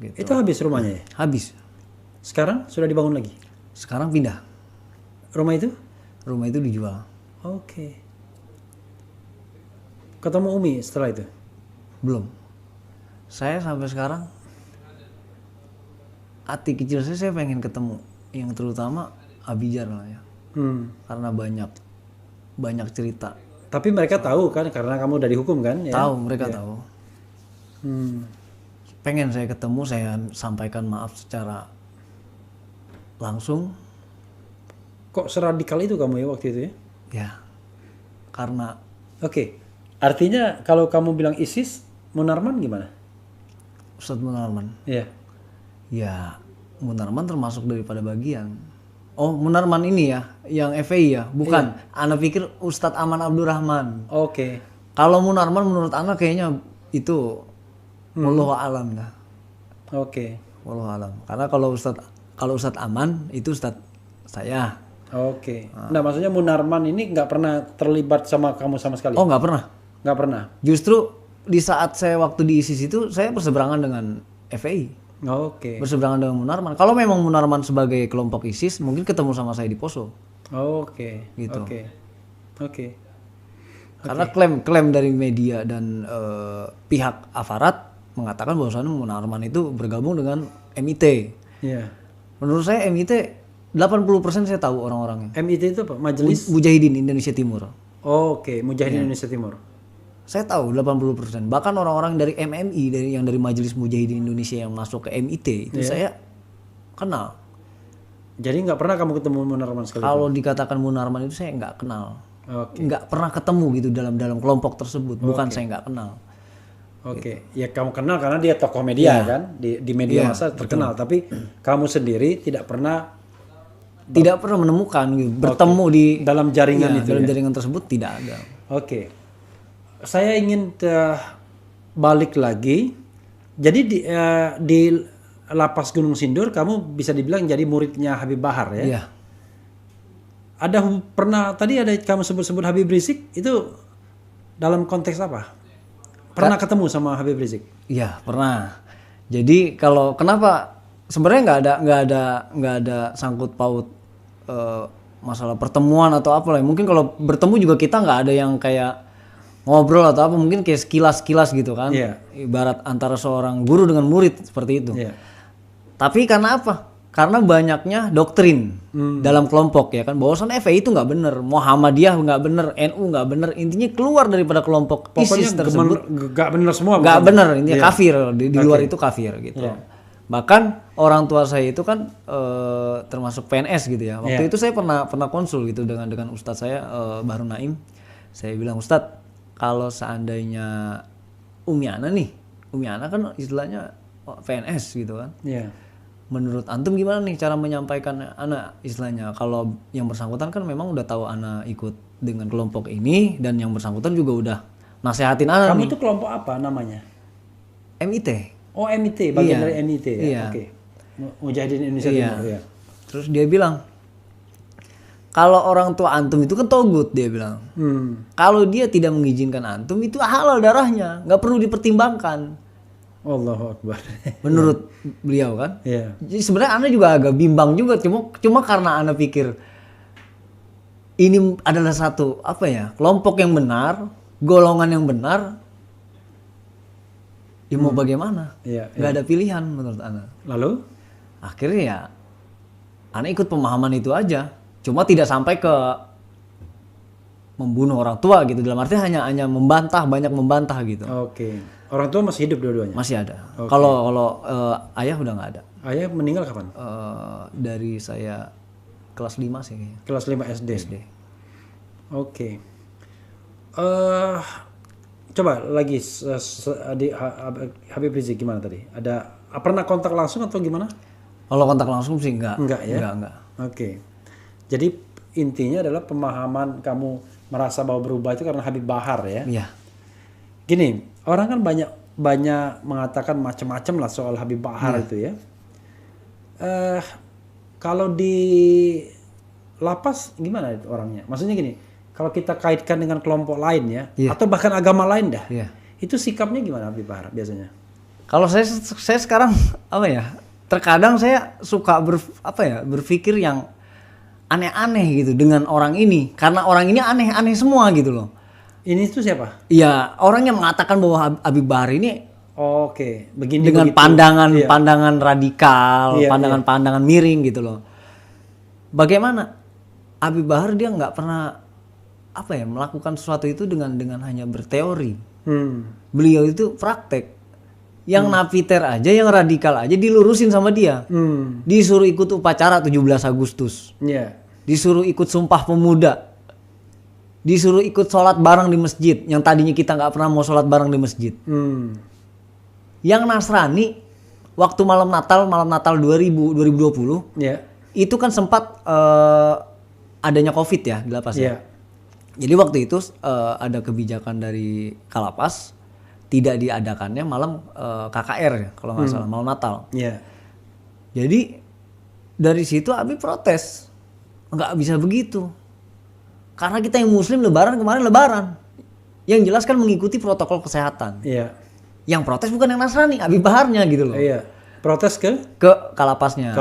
Gitu. Itu habis rumahnya ya? Habis. Sekarang sudah dibangun lagi? Sekarang pindah. Rumah itu? Rumah itu dijual. Oke. Ketemu Umi setelah itu? Belum. Saya sampai sekarang hati kecil saya pengen ketemu, yang terutama Abijar lah ya. Karena banyak cerita. Tapi mereka tahu kan karena kamu udah dihukum kan? Ya? Tahu, mereka tahu. Pengen saya ketemu, saya sampaikan maaf secara langsung. Kok seradikal itu kamu ya waktu itu ya? Ya, karena. Oke. Artinya kalau kamu bilang ISIS, Munarman gimana? Ustadz Munarman. Iya. Ya, Munarman termasuk daripada bagian. Oh, Munarman ini ya, yang FPI ya, bukan. Ana pikir Ustadz Aman Abdurrahman. Oke. Kalau Munarman menurut Ana kayaknya itu wallahu alam lah. Oke. Wallahu alam. Karena kalau Ustadz Aman itu Ustadz saya. Oke. Nah, maksudnya Munarman ini nggak pernah terlibat sama kamu sama sekali? Oh, nggak pernah. Nggak pernah. Justru di saat saya waktu di ISIS itu saya berseberangan dengan FPI. Oke. Berseberangan dengan Munarman. Kalau memang Munarman sebagai kelompok ISIS mungkin ketemu sama saya di Poso. Oke. Gitu. Oke. Karena klaim dari media dan pihak aparat mengatakan bahwasannya Munarman itu bergabung dengan MIT. Iya. Menurut saya MIT 80% saya tahu orang-orangnya. MIT itu apa? Majelis Mujahidin Indonesia Timur. Oke, Mujahidin Indonesia Timur. Saya tahu 80%. Bahkan orang-orang dari MMI yang dari Majelis Mujahidin Indonesia yang masuk ke MIT itu saya kenal. Jadi nggak pernah kamu ketemu Munarman sekali? Kalau dikatakan Munarman itu saya nggak kenal. Oke. Nggak pernah ketemu gitu dalam kelompok tersebut. Bukan saya nggak kenal. Oke. Ya kamu kenal karena dia tokoh media kan di media massa terkenal. Tapi kamu sendiri tidak pernah menemukan gitu. Bertemu di dalam jaringan itu. Dalam jaringan tersebut tidak ada. Oke. Saya ingin balik lagi. Jadi di Lapas Gunung Sindur kamu bisa dibilang jadi muridnya Habib Bahar ya? Iya. Ada pernah tadi ada kamu sebut-sebut Habib Rizik itu dalam konteks apa? Pernah ketemu sama Habib Rizik? Iya, pernah. Jadi kalau kenapa sebenarnya nggak ada sangkut paut masalah pertemuan atau apa lah. Mungkin kalau bertemu juga kita nggak ada yang kayak ngobrol atau apa, mungkin kayak sekilas gitu kan. Ibarat antara seorang guru dengan murid seperti itu. Tapi karena apa? Karena banyaknya doktrin dalam kelompok ya kan. Bahwasan FPI itu nggak bener, Muhammadiyah nggak bener, NU nggak bener. Intinya keluar daripada kelompok ISIS tersebut. Nggak bener semua. Nggak bener, intinya kafir. Di luar itu kafir gitu. Bahkan orang tua saya itu kan termasuk PNS gitu ya. Waktu itu saya pernah konsul gitu dengan ustadz saya Bahru Naim. Saya bilang, Ustadz, kalau seandainya Umi Ana kan istilahnya PNS gitu kan. Menurut antum gimana nih cara menyampaikan anak istilahnya? Kalau yang bersangkutan kan memang udah tahu anak ikut dengan kelompok ini dan yang bersangkutan juga udah nasehatin anak. Kamu itu kelompok apa namanya? MIT. Oh MIT, bagian dari MIT ya. Iya. Oke. Mujahidin Indonesia Timur ya. Terus dia bilang, kalau orang tua antum itu kan togut, dia bilang. Kalau dia tidak mengizinkan antum itu halal darahnya, nggak perlu dipertimbangkan. Allahu Akbar. Menurut beliau kan. Jadi sebenarnya Anda juga agak bimbang juga, cuma karena Anda pikir ini adalah satu kelompok yang benar, golongan yang benar. Ya mau bagaimana? Iya, Nggak ada pilihan menurut Ana. Lalu? Akhirnya ya Ana ikut pemahaman itu aja. Cuma tidak sampai ke membunuh orang tua gitu. Dalam arti hanya membantah, banyak membantah gitu. Oke. Orang tua masih hidup dua-duanya? Masih ada. Kalau ayah udah nggak ada. Ayah meninggal kapan? Dari saya kelas 5 sih kayaknya. Kelas 5 SD. Oke. Coba lagi Habib Rizik gimana tadi? Pernah kontak langsung atau gimana? Kalau kontak langsung sih enggak. Enggak ya? Enggak. Oke. Jadi intinya adalah pemahaman kamu merasa bahwa berubah itu karena Habib Bahar ya? Iya. Gini, orang kan banyak mengatakan macam-macam lah soal Habib Bahar itu ya. Kalau di lapas gimana itu orangnya? Maksudnya gini, kalau kita kaitkan dengan kelompok lain ya, atau bahkan agama lain dah, itu sikapnya gimana Habib Bahar biasanya? Kalau saya sekarang apa ya? Terkadang saya suka berpikir yang aneh-aneh gitu dengan orang ini, karena orang ini aneh-aneh semua gitu loh. Ini tuh siapa? Iya, orang yang mengatakan bahwa Habib Bahar ini begini dengan begitu. pandangan radikal, pandangan miring gitu loh. Bagaimana Habib Bahar dia nggak pernah melakukan sesuatu itu dengan hanya berteori. Beliau itu praktek. Yang napiter aja, yang radikal aja dilurusin sama dia. Disuruh ikut upacara 17 Agustus. Disuruh ikut Sumpah Pemuda. Disuruh ikut sholat bareng di masjid. Yang tadinya kita nggak pernah mau sholat bareng di masjid. Yang Nasrani waktu malam Natal 2020 itu kan sempat adanya COVID ya di lapas ya. Jadi waktu itu ada kebijakan dari Kalapas tidak diadakannya malam KKR ya kalau nggak salah, malam Natal. Jadi dari situ Abi protes, nggak bisa begitu. Karena kita yang Muslim kemarin lebaran, yang jelas kan mengikuti protokol kesehatan. Yang protes bukan yang Nasrani, Habib Baharnya gitu loh. Protes ke Kalapasnya.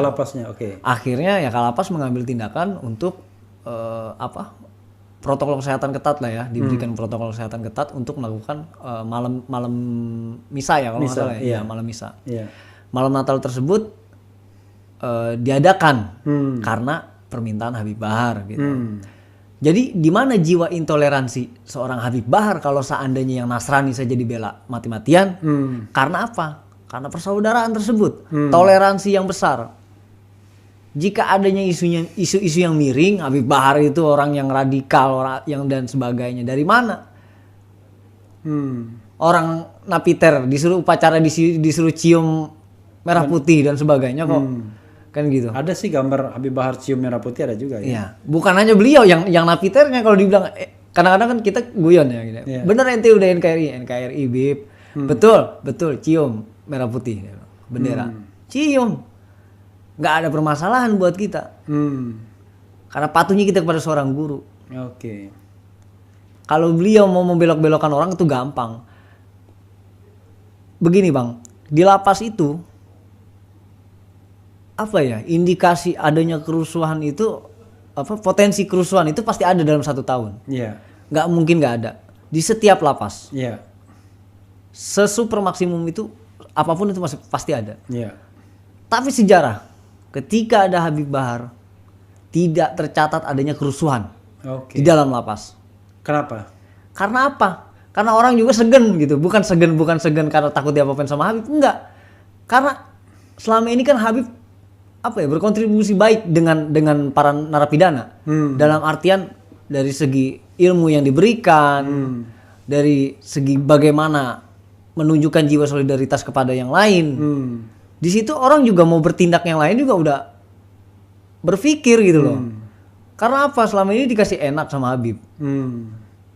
Oke. Akhirnya ya Kalapas mengambil tindakan untuk protokol kesehatan ketat lah ya, diberikan protokol kesehatan ketat untuk melakukan malam misa ya kalau nggak salah ya, malam misa. Malam Natal tersebut diadakan karena permintaan Habib Bahar gitu. Jadi di mana jiwa intoleransi seorang Habib Bahar kalau seandainya yang Nasrani saja dibela mati-matian? Karena apa? Karena persaudaraan tersebut, toleransi yang besar. Jika adanya isu-isu yang miring, Habib Bahar itu orang yang radikal, dan sebagainya. Dari mana? Orang napiter disuruh upacara, disuruh cium merah putih dan sebagainya kok. Kan gitu. Ada sih gambar Habib Bahar cium merah putih, ada juga ya. Iya. Bukan hanya beliau yang napiternya, kalau dibilang kadang-kadang kan kita guyon ya gitu. Bener ente udah NKRI Bib. Betul cium merah putih bendera. Cium. Nggak ada permasalahan buat kita. Karena patuhnya kita kepada seorang guru. Oke. Kalau beliau mau membelok-belokkan orang itu gampang. Begini Bang, di lapas itu indikasi adanya kerusuhan itu potensi kerusuhan itu pasti ada dalam 1 tahun. Nggak mungkin nggak ada di setiap lapas. Sesuper maksimum itu apapun itu masih pasti ada. Tapi sejarah ketika ada Habib Bahar tidak tercatat adanya kerusuhan di dalam lapas. Kenapa? Karena apa? Karena orang juga segan gitu, bukan segan karena takut diapa-apain sama Habib, enggak. Karena selama ini kan Habib berkontribusi baik dengan para narapidana. Dalam artian dari segi ilmu yang diberikan, dari segi bagaimana menunjukkan jiwa solidaritas kepada yang lain. Di situ orang juga mau bertindak yang lain juga udah berpikir gitu loh. Karena apa? Selama ini dikasih enak sama Habib.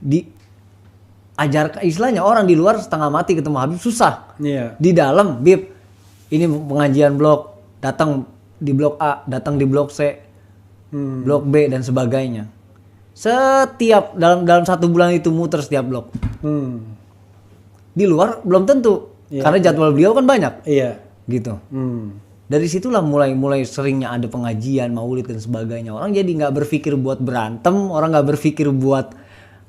Diajarkan istilahnya orang di luar setengah mati ketemu Habib susah. Di dalam Bib ini pengajian blok, datang di blok A, datang di blok C, blok B dan sebagainya. Setiap dalam 1 bulan itu muter setiap blok. Di luar belum tentu karena jadwal beliau kan banyak. Gitu. Dari situlah mulai seringnya ada pengajian, maulid dan sebagainya. Orang jadi nggak berpikir buat berantem, orang nggak berpikir buat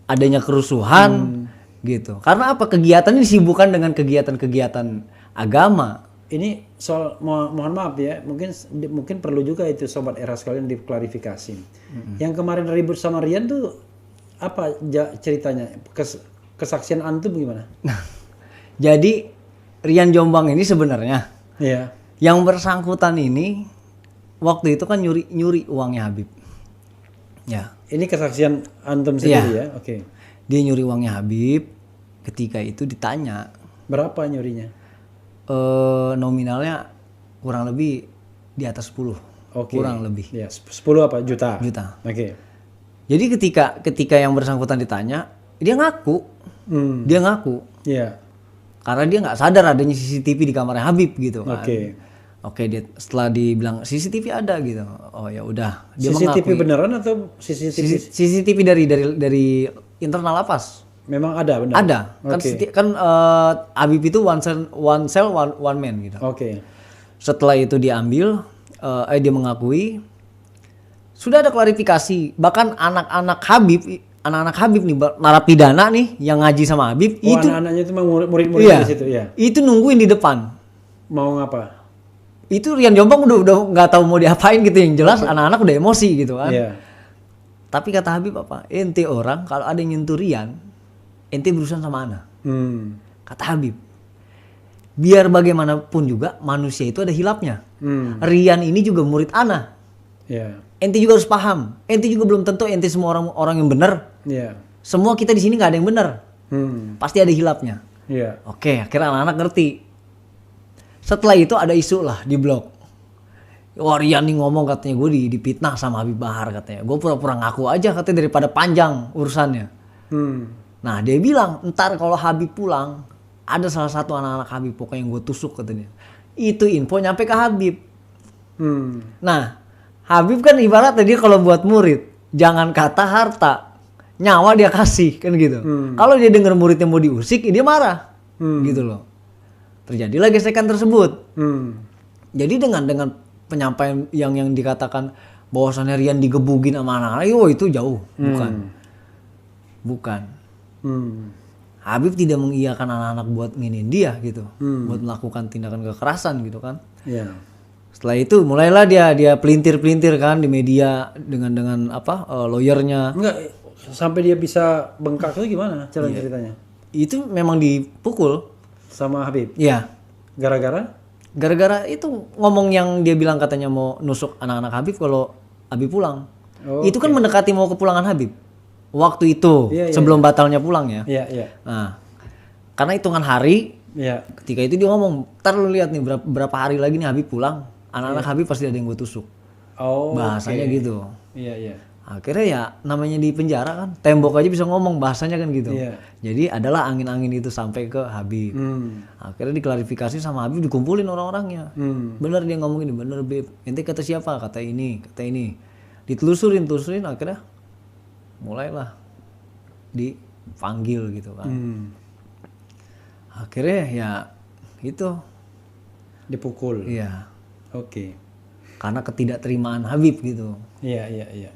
adanya kerusuhan. gitu. Karena apa, kegiatan ini disibukkan dengan kegiatan-kegiatan agama. Ini soal mohon maaf ya, mungkin perlu juga itu sobat era sekalian diklarifikasi. Yang kemarin ribut sama Rian tuh apa ceritanya? Kesaksian antum gimana? Jadi Rian Jombang ini sebenarnya Iya. yang bersangkutan ini waktu itu kan nyuri uangnya Habib. Ya. Ini kesaksian antum sendiri ya? Oke. Dia nyuri uangnya Habib. Ketika itu ditanya Berapa nyurinya? nominalnya kurang lebih di atas 10. Oke. Kurang lebih. Ya, 10 apa? Juta. Oke. Jadi ketika yang bersangkutan ditanya, dia ngaku. Dia ngaku. Iya. Karena dia nggak sadar adanya CCTV di kamarnya Habib gitu kan. Oke. Dia setelah dibilang CCTV ada gitu. Oh ya udah. Dia CCTV mengakui. beneran atau CCTV dari internal lapas. Memang ada benar? Ada. Kan Habib itu one cell one man gitu. Oke. Setelah itu diambil, dia mengakui sudah ada klarifikasi. Bahkan anak-anak Habib nih, narapidana nih yang ngaji sama Habib itu anak-anaknya itu murid-murid iya, di situ ya. Itu nungguin di depan. Mau ngapa? Itu Rian Jombang udah nggak tahu mau diapain gitu, yang jelas anak-anak udah emosi gitu kan. Iya. Tapi kata Habib apa? Ente orang kalau ada yang nyentuh Rian, ente berurusan sama ana. Kata Habib. Biar bagaimanapun juga manusia itu ada hilapnya. Rian ini juga murid ana. Iya. Ente juga harus paham. Ente juga belum tentu ente semua orang yang benar. Iya. Semua kita di sini nggak ada yang benar. Pasti ada hilapnya. Iya. Oke, akhirnya anak-anak ngerti. Setelah itu ada isu lah di blog. Wah, Rian nih ngomong katanya gue dipitnah sama Habib Bahar katanya. Gue pura-pura ngaku aja katanya daripada panjang urusannya. Nah dia bilang ntar kalau Habib pulang ada salah satu anak-anak Habib pokoknya yang gue tusuk katanya. Itu info nyampe ke Habib. Nah Habib kan ibarat tadi kalau buat murid jangan kata harta, nyawa dia kasih kan gitu. Kalau dia dengar muridnya mau diusik, dia marah gitu loh. Terjadilah gesekan tersebut. Jadi dengan penyampaian yang dikatakan bahwasannya Rian digebukin sama anak-anak, itu jauh, bukan. Habib tidak mengiyakan anak-anak buat nginin dia gitu, buat melakukan tindakan kekerasan gitu kan. Iya. Setelah itu mulailah dia pelintir kan di media dengan lawyernya. Enggak, sampai dia bisa bengkak itu gimana ceritanya? Itu memang dipukul sama Habib. Iya. Gara-gara itu ngomong yang dia bilang katanya mau nusuk anak-anak Habib kalau Habib pulang. Itu kan mendekati mau kepulangan Habib. Waktu itu sebelum batalnya pulang ya. Iya. Nah, karena hitungan hari. Iya. Ketika itu dia ngomong, ntar lu lihat nih berapa hari lagi nih Habib pulang. Anak-anak Habib pasti ada yang gue tusuk. Bahasanya gitu. Iya. Akhirnya ya namanya di penjara kan, tembok aja bisa ngomong bahasanya kan gitu. Iya. Jadi adalah angin-angin itu sampai ke Habib. Akhirnya diklarifikasi sama Habib, dikumpulin orang-orangnya. Bener dia ngomong ini, bener Beb. Ente kata siapa? Kata ini. Ditelusurin, akhirnya mulailah dipanggil gitu kan. Akhirnya ya itu dipukul. Iya. Oke. Karena ketidakterimaan Habib gitu. Iya.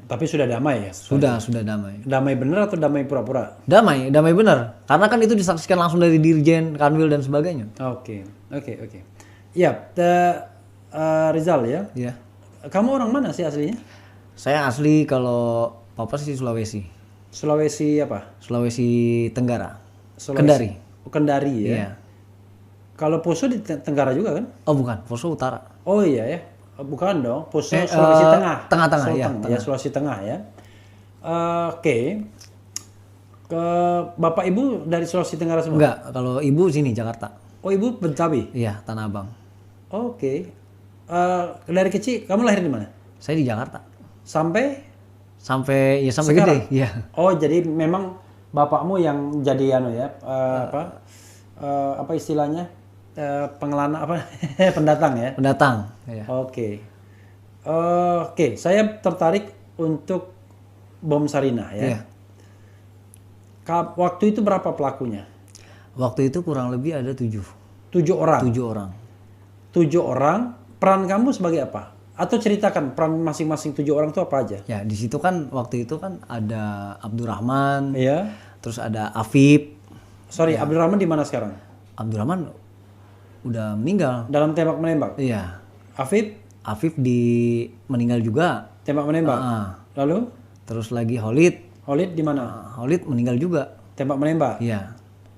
Tapi sudah damai ya? Sudah damai. Damai bener atau damai pura-pura? Damai bener. Karena kan itu disaksikan langsung dari Dirjen, Kanwil dan sebagainya. Oke. Iya, Rizal ya? Iya. Kamu orang mana sih aslinya? Saya asli kalau papa sih Sulawesi. Sulawesi apa? Sulawesi Tenggara. Kendari. Kendari ya? Iya. Kalau Poso di Tenggara juga kan? Oh bukan, Poso Utara. Oh iya ya. Bukan dong, Poso Sulawesi Tengah. Tengah-tengah ya. Ya, Sulawesi Tengah ya. Oke. Ke Bapak Ibu dari Sulawesi Tenggara semua? Enggak, kalau ibu sini Jakarta. Oh, Ibu Betawi? Iya, Tanah Abang. Oke. Dari kecil kamu lahir di mana? Saya di Jakarta. Sampai Sampai sekarang? gede. Iya. Oh, jadi memang bapakmu yang jadi apa istilahnya? Pengelana apa? Pendatang ya? Pendatang. Iya. Oke, saya tertarik untuk bom Sarinah ya. Iya. Waktu itu berapa pelakunya? Waktu itu kurang lebih ada 7 orang. 7 orang. Peran kamu sebagai apa? Atau ceritakan peran masing-masing 7 orang itu apa aja? Ya, di situ kan waktu itu kan ada Abdurrahman. Iya. Terus ada Afif. Sorry, Abdurrahman di mana sekarang? Abdurrahman udah meninggal. Dalam tembak menembak. Iya. Afif meninggal juga. tembak menembak. Lalu Terus lagi Khalid Khalid di mana? Khalid meninggal juga. Tembak menembak. Iya.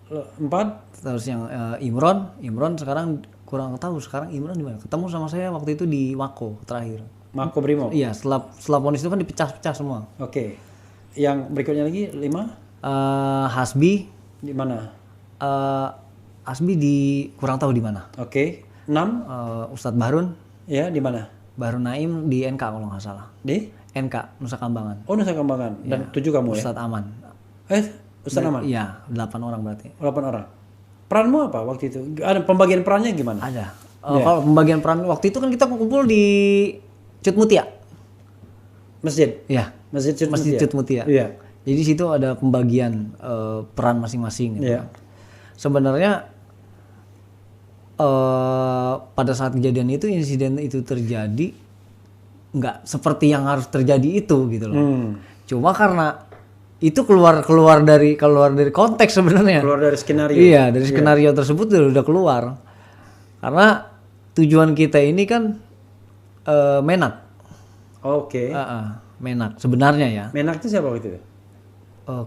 4 Terus yang Imron sekarang kurang tahu sekarang Imron di mana. Ketemu sama saya waktu itu di Mako terakhir. Mako Brimob. Iya, setelah vonis itu kan dipecah-pecah semua. Oke. Yang berikutnya lagi 5 Hasbi di mana? Hasbi di kurang tahu di mana. Oke. 6 Ustadz Bahrun ya di mana? Bahrun Naim di NK kalau nggak salah. Di NK Nusa Kambangan. Oh, Nusa Kambangan. Dan 7 kamu ya? Ustadz Aman. Ustadz Aman. Iya, 8 orang berarti. 8 orang. Peranmu apa waktu itu? Ada pembagian perannya gimana? Ada. Kalau pembagian peran waktu itu kan kita kumpul di Cut Mutia. Masjid. Iya. Masjid Cut Mutia. Iya. Jadi situ ada pembagian peran masing-masing. Gitu. Iya. Sebenarnya pada saat kejadian itu insiden itu terjadi nggak seperti yang harus terjadi itu gitu loh. Cuma karena itu keluar dari konteks sebenarnya. Keluar dari skenario. Iya, dari skenario tersebut udah keluar. Karena tujuan kita ini kan menak. Oke. Menak sebenarnya ya. Menak itu siapa waktu itu?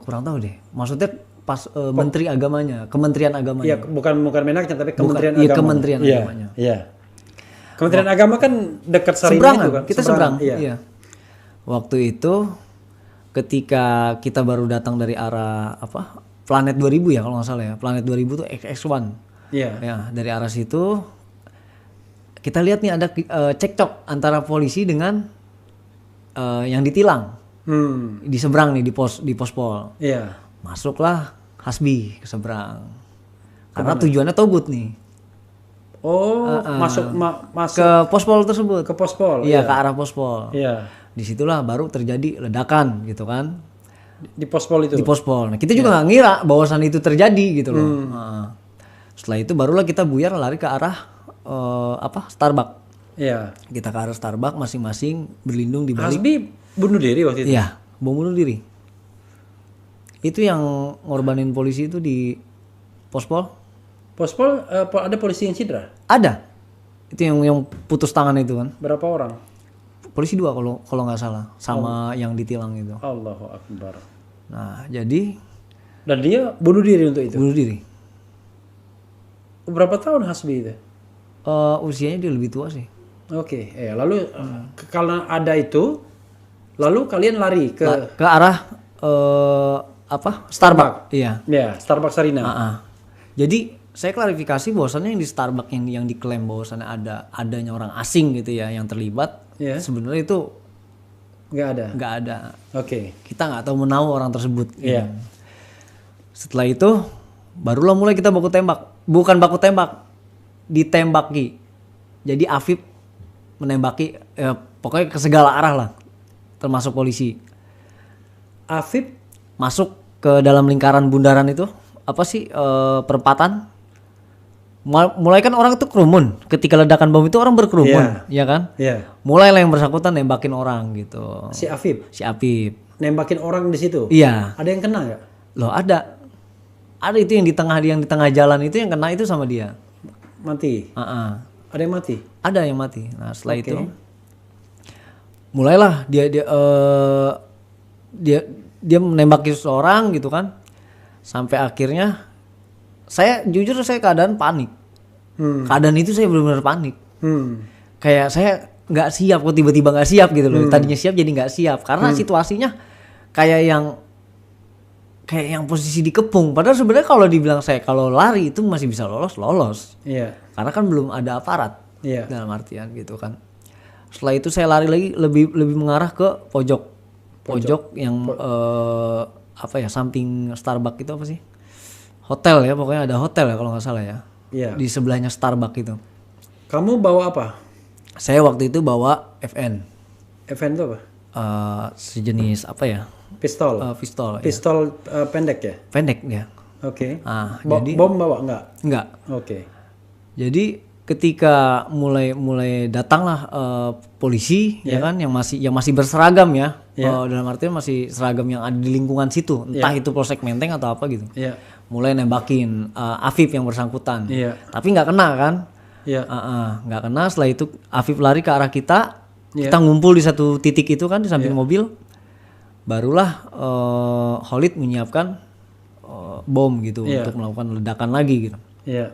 Kurang tahu deh. Maksudnya pas Menteri Agamanya, Kementerian Agamanya. Iya, bukan Menaknya tapi Kementerian Iya, Agama. Kementerian Agamanya. Iya. Kementerian Agama kan dekat Sarinah Seberangan, itu kan? kita seberang. Iya. Iya. Waktu itu ketika kita baru datang dari arah Planet 2000 ya kalau nggak salah ya. Planet 2000 tuh XX1. Iya. Ya, dari arah situ kita lihat nih ada cekcok antara polisi dengan yang ditilang. Di seberang nih di pospol. Iya. Masuklah Hasbi ke seberang. Karena tujuannya togut nih. Oh, masuk Ke pospol tersebut. ke pospol. Iya, ke arah pospol. Iya. Disitulah baru terjadi ledakan gitu kan. Di pospol itu. Di pospol. Nah, kita juga nggak ngira bahwasan itu terjadi gitu loh. Nah, setelah itu barulah kita buyar lari ke arah Starbucks. Iya. Kita ke arah Starbucks masing-masing berlindung di balik. Hasbi bunuh diri waktu itu. Iya, bom bunuh diri. Itu yang ngorbanin polisi itu di pospol. Pospol ada polisi yang cedera. Ada. Itu yang putus tangan itu kan. Berapa orang? Polisi 2 kalau nggak salah, sama yang ditilang itu. Allahu Akbar. Nah, jadi Dan dia bunuh diri untuk itu. bunuh diri. Berapa tahun Hasbi itu? Usianya dia lebih tua sih. Oke, lalu karena ada itu, lalu kalian lari ke Ke arah Starbucks. Iya. ya Starbucks Sarinah. Jadi saya klarifikasi bahwasannya yang di Starbucks yang diklaim bahwasannya adanya orang asing gitu ya yang terlibat, sebenarnya itu Nggak ada. Oke. Kita nggak tahu menahu orang tersebut. Iya. Setelah itu barulah mulai kita baku tembak. Bukan baku tembak, ditembaki. Jadi Afif menembaki, pokoknya ke segala arah lah, termasuk polisi. Afif Masuk ke dalam lingkaran bundaran itu, perempatan. Mulai kan orang itu kerumun. Ketika ledakan bom itu orang berkerumun, ya kan? Iya. Mulailah yang bersangkutan nembakin orang gitu. Si Afif Si Afif. nembakin orang di situ. Iya. Ada yang kena nggak? Loh ada. Ada itu yang di tengah jalan itu yang kena itu sama dia. Mati. Ada yang mati. Ada yang mati. Nah setelah itu mulailah dia menembaki seseorang gitu kan. Sampai akhirnya saya keadaan panik. Keadaan itu saya benar-benar panik. Kayak saya nggak siap kok tiba-tiba nggak siap gitu loh. Tadinya siap jadi nggak siap karena situasinya kayak yang posisi dikepung. Padahal sebenarnya kalau dibilang saya kalau lari itu masih bisa lolos. Iya. Karena kan belum ada aparat. Iya. Dalam artian gitu kan. Setelah itu saya lari lagi lebih mengarah ke pojok yang samping Starbucks itu apa sih? Hotel ya, pokoknya ada hotel ya kalau nggak salah ya. Iya. Di sebelahnya Starbucks itu. Kamu bawa apa? Saya waktu itu bawa FN. FN itu apa? Sejenis apa ya? Pistol. Pistol. Pistol pendek ya? Pendek ya. Oke. Jadi bom bawa enggak? Enggak. Oke. Jadi ketika mulai datanglah polisi ya kan yang masih berseragam ya. Dalam artian masih seragam yang ada di lingkungan situ, entah itu Polsek Menteng atau apa gitu. mulai nembakin Afif yang bersangkutan. Iya. Tapi nggak kena kan? Iya. Nggak kena. Setelah itu Afif lari ke arah kita. Iya. Kita ngumpul di satu titik itu kan di samping mobil. Barulah Khalid menyiapkan bom gitu untuk melakukan ledakan lagi gitu. Iya.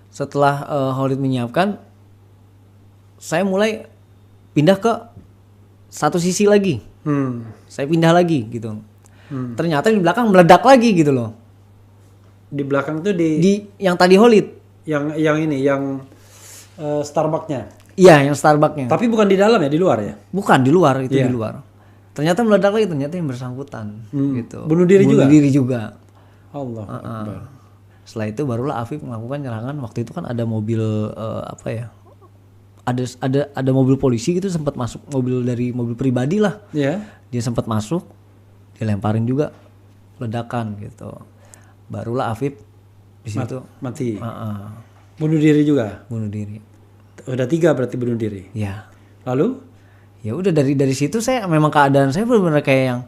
Setelah Khalid menyiapkan, saya mulai pindah ke satu sisi lagi. Saya pindah lagi gitu. Ternyata di belakang meledak lagi gitu loh. Di belakang tuh Di yang tadi Khalid. yang Starbucks-nya. Iya, yang Starbucks-nya. Tapi bukan di dalam ya, di luar ya? Bukan di luar, itu di luar. Ternyata meledak lagi, ternyata yang bersangkutan gitu. Bunuh diri juga. Allah Akbar. Setelah itu barulah Afif melakukan penyerangan. Waktu itu kan ada mobil ada mobil polisi gitu sempat masuk, mobil pribadi lah. Iya. Dia sempat masuk, dilemparin juga ledakan gitu. Barulah Afif di situ Mati. Bunuh diri juga. bunuh diri. Udah 3 berarti bunuh diri. Ya. Lalu? Ya udah dari situ saya memang keadaan saya benar-benar kayak yang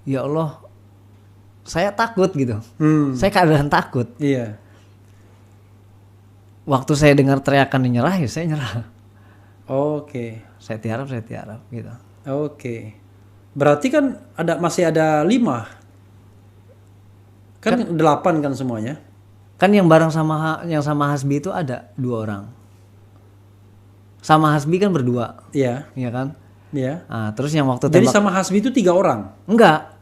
ya Allah, saya takut gitu. Saya keadaan takut. Iya. Waktu saya dengar teriakan nyerah ya saya nyerah. Oke. Saya tiarap gitu. Oke. Berarti kan masih ada 5. Kan 8 kan semuanya. Kan yang bareng sama Hasbi itu ada 2 orang. Sama Hasbi kan berdua. Iya. Iya kan? Iya. Nah, terus yang waktu Jadi tembak sama Hasbi itu 3 orang. enggak.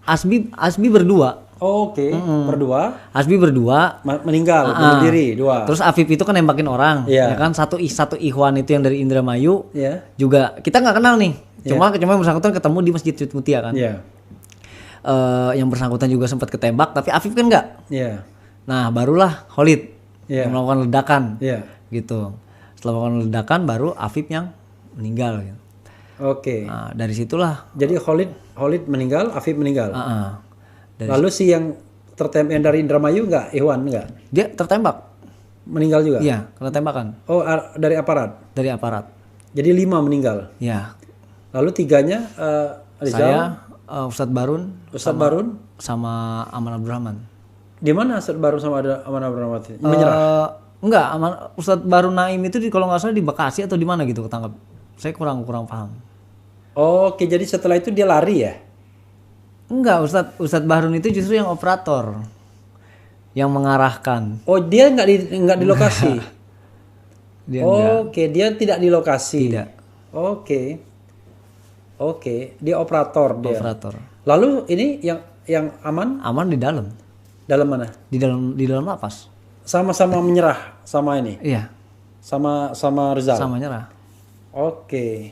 Hasbi berdua. Oke. Berdua. Hasbi berdua. Meninggal. Bunuh diri 2. Terus Afif itu kan nembakin orang, Iya. ya kan? Satu Ikhwan itu yang dari Indramayu. Iya. Juga kita nggak kenal nih. Cuma yang bersangkutan ketemu di Masjid Sud Mutia kan. Iya. Yang bersangkutan juga sempat ketembak, tapi Afif kan nggak. Iya. Nah, barulah Khalid Iya. yang melakukan ledakan. Iya. Gitu. Setelah melakukan ledakan baru Afif yang meninggal gitu. Oke. Nah, dari situlah Jadi Khalid meninggal, Afif meninggal. dari Lalu si yang tertembak dari Indramayu enggak? Ikhwan enggak? dia tertembak. Meninggal juga? Iya, kena tembakan Oh, dari aparat. dari aparat. Jadi 5 meninggal. Ya. Lalu 3-nya Rizal, Saya Ustadz Barun Ustadz Barun. sama Aman Abdurrahman. Di mana Ustadz Barun sama ada Aman Abdurrahman? Menyerah. Enggak, Ustadz Barun Naim itu kalau nggak salah di Bekasi atau di mana gitu ketangkap. Saya kurang paham. Oke, jadi setelah itu dia lari ya? Enggak, Ustadz Barun itu justru yang operator, yang mengarahkan. Oh, dia nggak di lokasi. Dia enggak. Oke, dia tidak di lokasi. Tidak. Oke, dia operator dia. Operator. Lalu ini yang Aman Aman di dalam mana? di dalam lapas. Sama-sama menyerah sama ini. Iya, Sama Rizal. sama nyerah. Oke,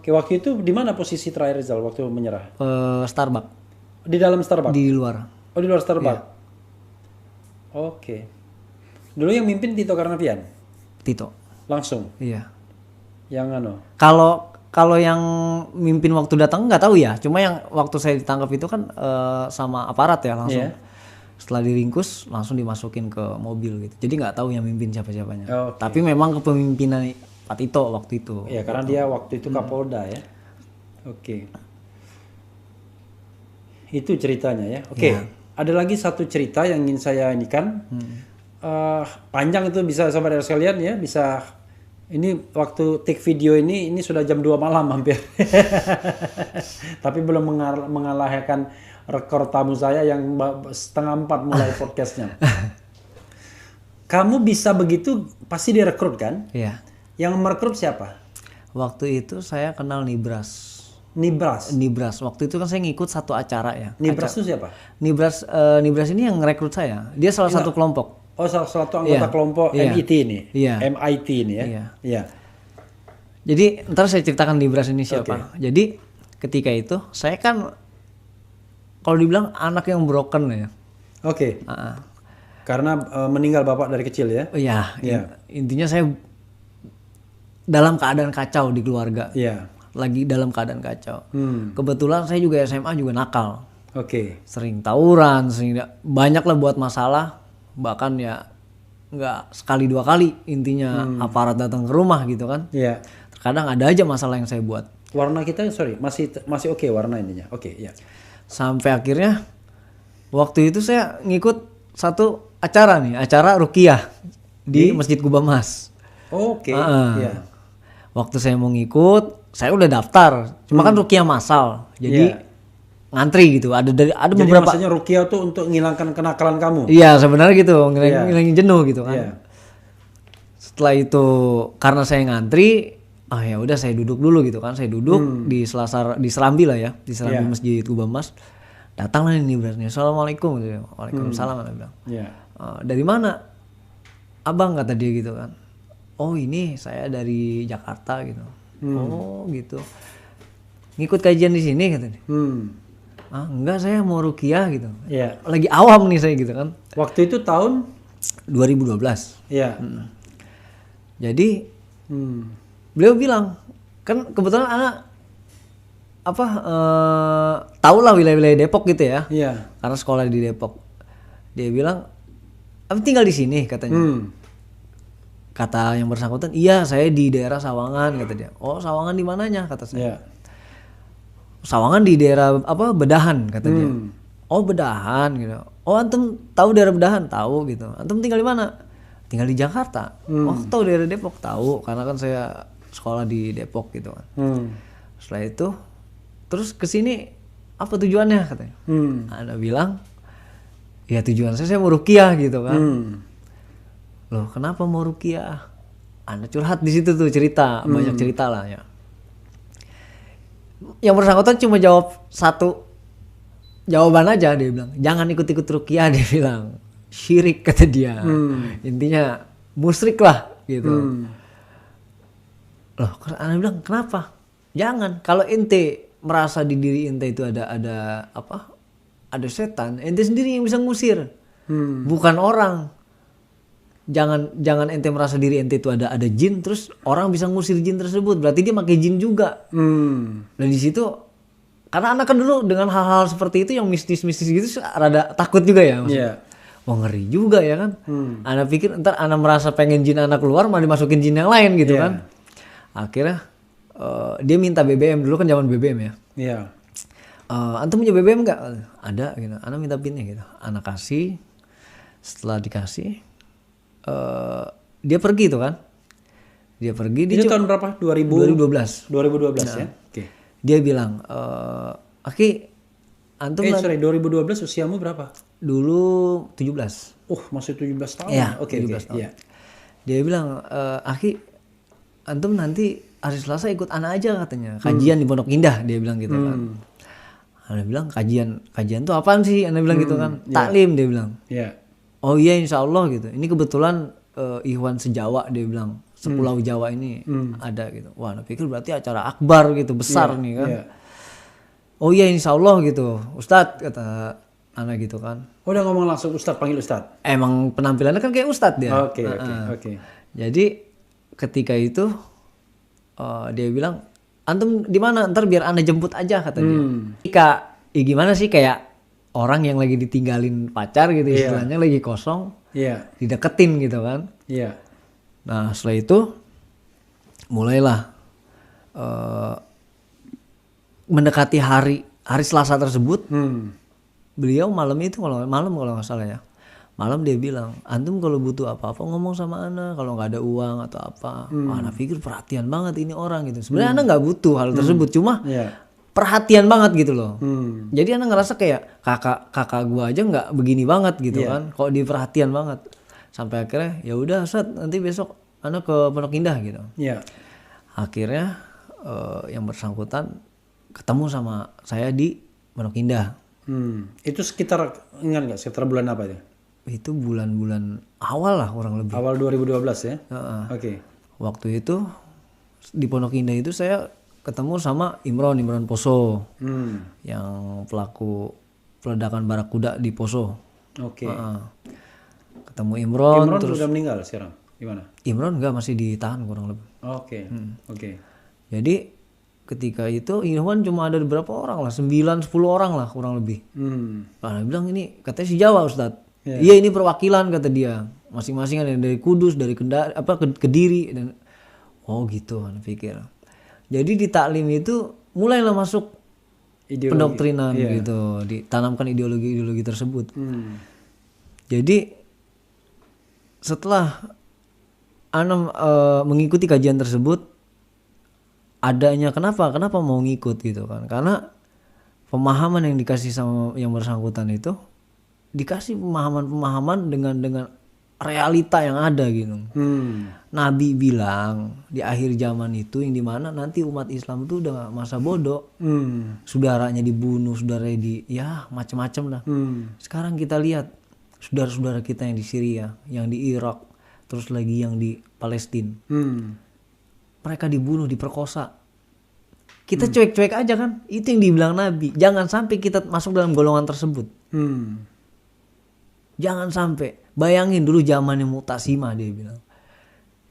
waktu itu di mana posisi terakhir Rizal waktu menyerah? Starbucks Di dalam Starbucks. di luar. Oh, di luar Starbucks. Oke. Dulu yang mimpin Tito Karnavian. Tito. Langsung. Iya. Yang Kalau yang mimpin waktu datang nggak tahu ya. Cuma yang waktu saya ditangkap itu kan sama aparat ya langsung. Iya. Setelah diringkus langsung dimasukin ke mobil gitu. Jadi nggak tahu yang mimpin siapa-siapanya. Oke. Tapi memang kepemimpinan Pak Tito waktu itu. Ya, karena dia waktu itu Kapolda ya. Oke. Itu ceritanya ya. Oke. Ada lagi satu cerita yang ingin saya inikan. Panjang itu bisa sahabat sekalian ya, bisa. Ini waktu take video ini sudah jam 2 malam hampir. Tapi belum mengalahkan rekor tamu saya yang 3:30 mulai podcastnya. Kamu bisa begitu pasti direkrut kan? Iya. Yang merekrut siapa? Waktu itu saya kenal Nibras. Nibras. Waktu itu kan saya ngikut satu acara ya. Nibras itu siapa? Nibras ini yang ngerekrut saya. Dia salah satu kelompok. Oh, salah satu anggota kelompok MIT ini. Iya. MIT ini ya. Iya. Jadi ntar saya ceritakan Nibras ini siapa. Jadi ketika itu saya kan kalau dibilang anak yang broken ya. Oke. Karena meninggal bapak dari kecil ya. Iya. Intinya saya dalam keadaan kacau di keluarga. Iya. Lagi dalam keadaan kacau. Kebetulan saya juga SMA juga nakal. Oke. Sering tawuran, banyak lah buat masalah. Bahkan ya nggak sekali 2 kali intinya aparat datang ke rumah gitu kan. Iya. Terkadang ada aja masalah yang saya buat. Warna kita masih oke warna ininya. Oke, ya. Sampai akhirnya Waktu itu saya ngikut satu acara nih, acara ruqyah di Masjid Kubah Mas. Oke. Iya. Waktu saya mau ngikut, saya udah daftar. Cuma kan ruqyah massal. Jadi ngantri gitu. Ada Jadi beberapa. maksudnya ruqyah tuh untuk menghilangkan kenakalan kamu. Iya, sebenarnya gitu, ngilangin jenuh gitu kan. Iya. Setelah itu karena saya ngantri, ya udah saya duduk dulu gitu kan. Saya duduk di di serambi lah ya, di serambi Masjid Kubah Mas. Datanglah ini berarti. Assalamualaikum gitu. Waalaikumsalam dia bilang. Iya. Dari mana? Abang, kata dia gitu kan. Oh, ini saya dari Jakarta gitu. Oh, gitu. Ngikut kajian di sini katanya. Enggak, saya mau ruqyah gitu. Iya. Lagi awam nih saya gitu kan. Waktu itu tahun 2012. Iya. Jadi beliau bilang, kan kebetulan anak tahu lah wilayah-wilayah Depok gitu ya. Iya. Karena sekolah di Depok. Dia bilang, "Abang tinggal di sini," katanya. Kata yang bersangkutan, "Iya, saya di daerah Sawangan," kata dia. "Oh, Sawangan di mananya?" kata saya. Iya. "Sawangan di daerah Bedahan," kata dia. "Oh, Bedahan," gitu. "Oh, antum tahu daerah Bedahan?" "Tahu," gitu. "Antum tinggal di mana?" "Tinggal di Jakarta." "Oh, tahu daerah Depok?" "Tahu, karena kan saya sekolah di Depok," gitu kan. Setelah itu, terus kesini apa tujuannya katanya? Anda bilang, "Ya tujuan saya mau ruqyah," gitu kan. "Loh, kenapa mau ruqyah?" Anda curhat di situ tuh, cerita, banyak cerita lah ya. Yang bersangkutan cuma jawab satu jawaban aja, dia bilang, "Jangan ikut-ikut ruqyah," dia bilang. "Syirik," kata dia. Intinya musyrik lah gitu. Loh, Anda bilang, "Kenapa?" "Jangan, kalau ente merasa di diri ente itu ada ada setan, ente sendiri yang bisa ngusir, bukan orang. Jangan ente merasa diri ente itu ada jin, terus orang bisa ngusir jin tersebut, berarti dia pakai jin juga." Dan di situ, karena anak kan dulu dengan hal-hal seperti itu yang mistis-mistis gitu rada takut juga ya, maksudnya. Wah, ngeri juga ya kan. Anak pikir ntar anak merasa pengen jin anak keluar malah dimasukin jin yang lain gitu kan. Akhirnya dia minta BBM, dulu kan zaman BBM ya. Iya. "Antum punya BBM nggak?" "Ada," gitu. "Anak minta pinnya," gitu. Anak kasih. Setelah dikasih, dia pergi tuh kan. Dia pergi. Itu tahun berapa? 2012. 2012 ya. Oke. Dia bilang, "Aki, antum 2012 usiamu berapa? dulu 17." Masih 17 tahun. Iya, Oke. 17 tahun. Iya. Dia bilang, "Aki, antum nanti hari Selasa ikut anak aja," katanya. "Kajian di Pondok Indah," dia bilang gitu kan. Anda bilang, kajian tuh apaan sih? Anda bilang gitu kan. "Taklim," dia bilang. Iya. "Oh iya, insya Allah," gitu. "Ini kebetulan Ikhwan sejawa," dia bilang. Sepulau Jawa ini ada gitu. Wah, Anda pikir berarti acara akbar gitu, besar nih kan. Iya. "Oh iya, insya Allah," gitu. "Ustadz," kata anak gitu kan. Udah ngomong langsung Ustadz, panggil Ustadz. Emang penampilannya kan kayak Ustadz dia. Oke. Jadi ketika itu dia bilang, "Antum di mana? Ntar biar Anda jemput aja," kata dia. Gimana sih, kayak orang yang lagi ditinggalin pacar gitu, istilahnya lagi kosong, dideketin gitu kan. Iya. Nah, setelah itu mulailah mendekati hari Selasa tersebut. Beliau malam kalau nggak salah ya, malam dia bilang, "Antum kalau butuh apa-apa ngomong sama Ana, kalau nggak ada uang atau apa." Ana pikir perhatian banget ini orang gitu. Sebenarnya Ana nggak butuh hal tersebut, cuma perhatian banget gitu loh. Jadi Ana ngerasa kayak kakak gua aja nggak begini banget gitu kan, kok dia perhatian banget. Sampai akhirnya, "Ya udah Ustaz, nanti besok Ana ke Pondok Indah," gitu. Akhirnya yang bersangkutan ketemu sama saya di Pondok Indah. Itu sekitar, ingat nggak, sekitar bulan apa itu? Itu bulan-bulan awal lah kurang lebih. Awal 2012 ya? Oke. Waktu itu di Pondok Indah itu saya ketemu sama Imron Poso, yang pelaku peledakan Barakuda di Poso. Oke. Ketemu Imron terus sudah meninggal sekarang? Gimana? Imron enggak, masih ditahan kurang lebih. Oke. Jadi ketika itu Ikhwan cuma ada berapa orang lah, 9-10 orang lah kurang lebih. Nah, dia bilang, "Ini katanya si Jawa Ustadz." Iya, ini perwakilan, kata dia. Masing-masing ada yang dari Kudus, dari Kediri dan oh gitu, Anda pikir. Jadi di taklim itu mulailah masuk pendoktrinan gitu, ditanamkan ideologi-ideologi tersebut. Jadi setelah Ana mengikuti kajian tersebut, adanya kenapa mau ngikut gitu kan? Karena pemahaman yang dikasih sama yang bersangkutan itu dikasih pemahaman dengan realita yang ada gitu. Nabi bilang di akhir zaman itu yang dimana nanti umat Islam itu udah masa bodoh, saudaranya dibunuh, saudaranya macam-macam lah. Sekarang kita lihat saudara-saudara kita yang di Syria, yang di Irak, terus lagi yang di Palestina, mereka dibunuh, diperkosa. Kita cuek-cuek aja kan, itu yang dibilang Nabi. Jangan sampai kita masuk dalam golongan tersebut. Jangan sampai. Bayangin dulu zamannya Mu'tasimah, dia bilang.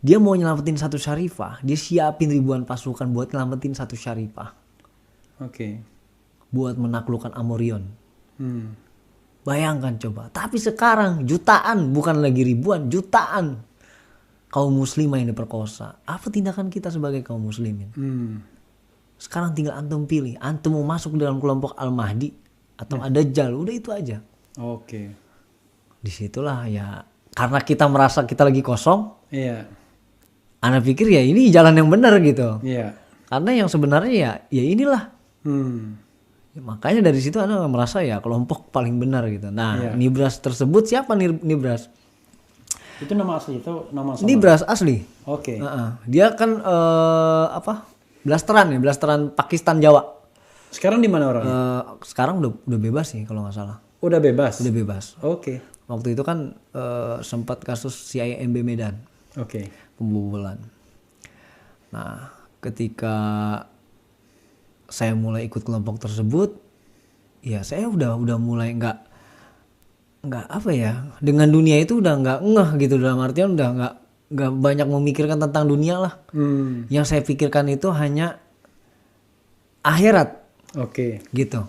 Dia mau nyelamatin satu syarifah, dia siapin ribuan pasukan buat nyelamatin satu syarifah. Buat menaklukkan Amorion. Bayangkan coba. Tapi sekarang jutaan, bukan lagi ribuan, jutaan kaum muslimah yang diperkosa. Apa tindakan kita sebagai kaum muslimin? Sekarang tinggal antum pilih. Antum mau masuk dalam kelompok Al-Mahdi atau Ad-Dajjal. Udah itu aja. Disitulah ya, karena kita merasa kita lagi kosong. Ana pikir ya ini jalan yang benar gitu. Karena yang sebenarnya ya inilah. Ya, makanya dari situ Ana merasa ya kelompok paling benar gitu. Nah, Nibras tersebut siapa Nibras? Itu nama asli, itu nama sama. Nibras asli. Dia kan blasteran Pakistan Jawa. Sekarang di mana orangnya? Sekarang udah bebas sih kalau nggak salah. Udah bebas. Waktu itu kan sempat kasus CIMB Medan. Pembobolan. Nah, ketika saya mulai ikut kelompok tersebut, ya saya udah mulai nggak apa ya, dengan dunia itu udah nggak ngeh gitu, dalam artian udah nggak banyak memikirkan tentang dunia lah. Yang saya pikirkan itu hanya akhirat. Gitu.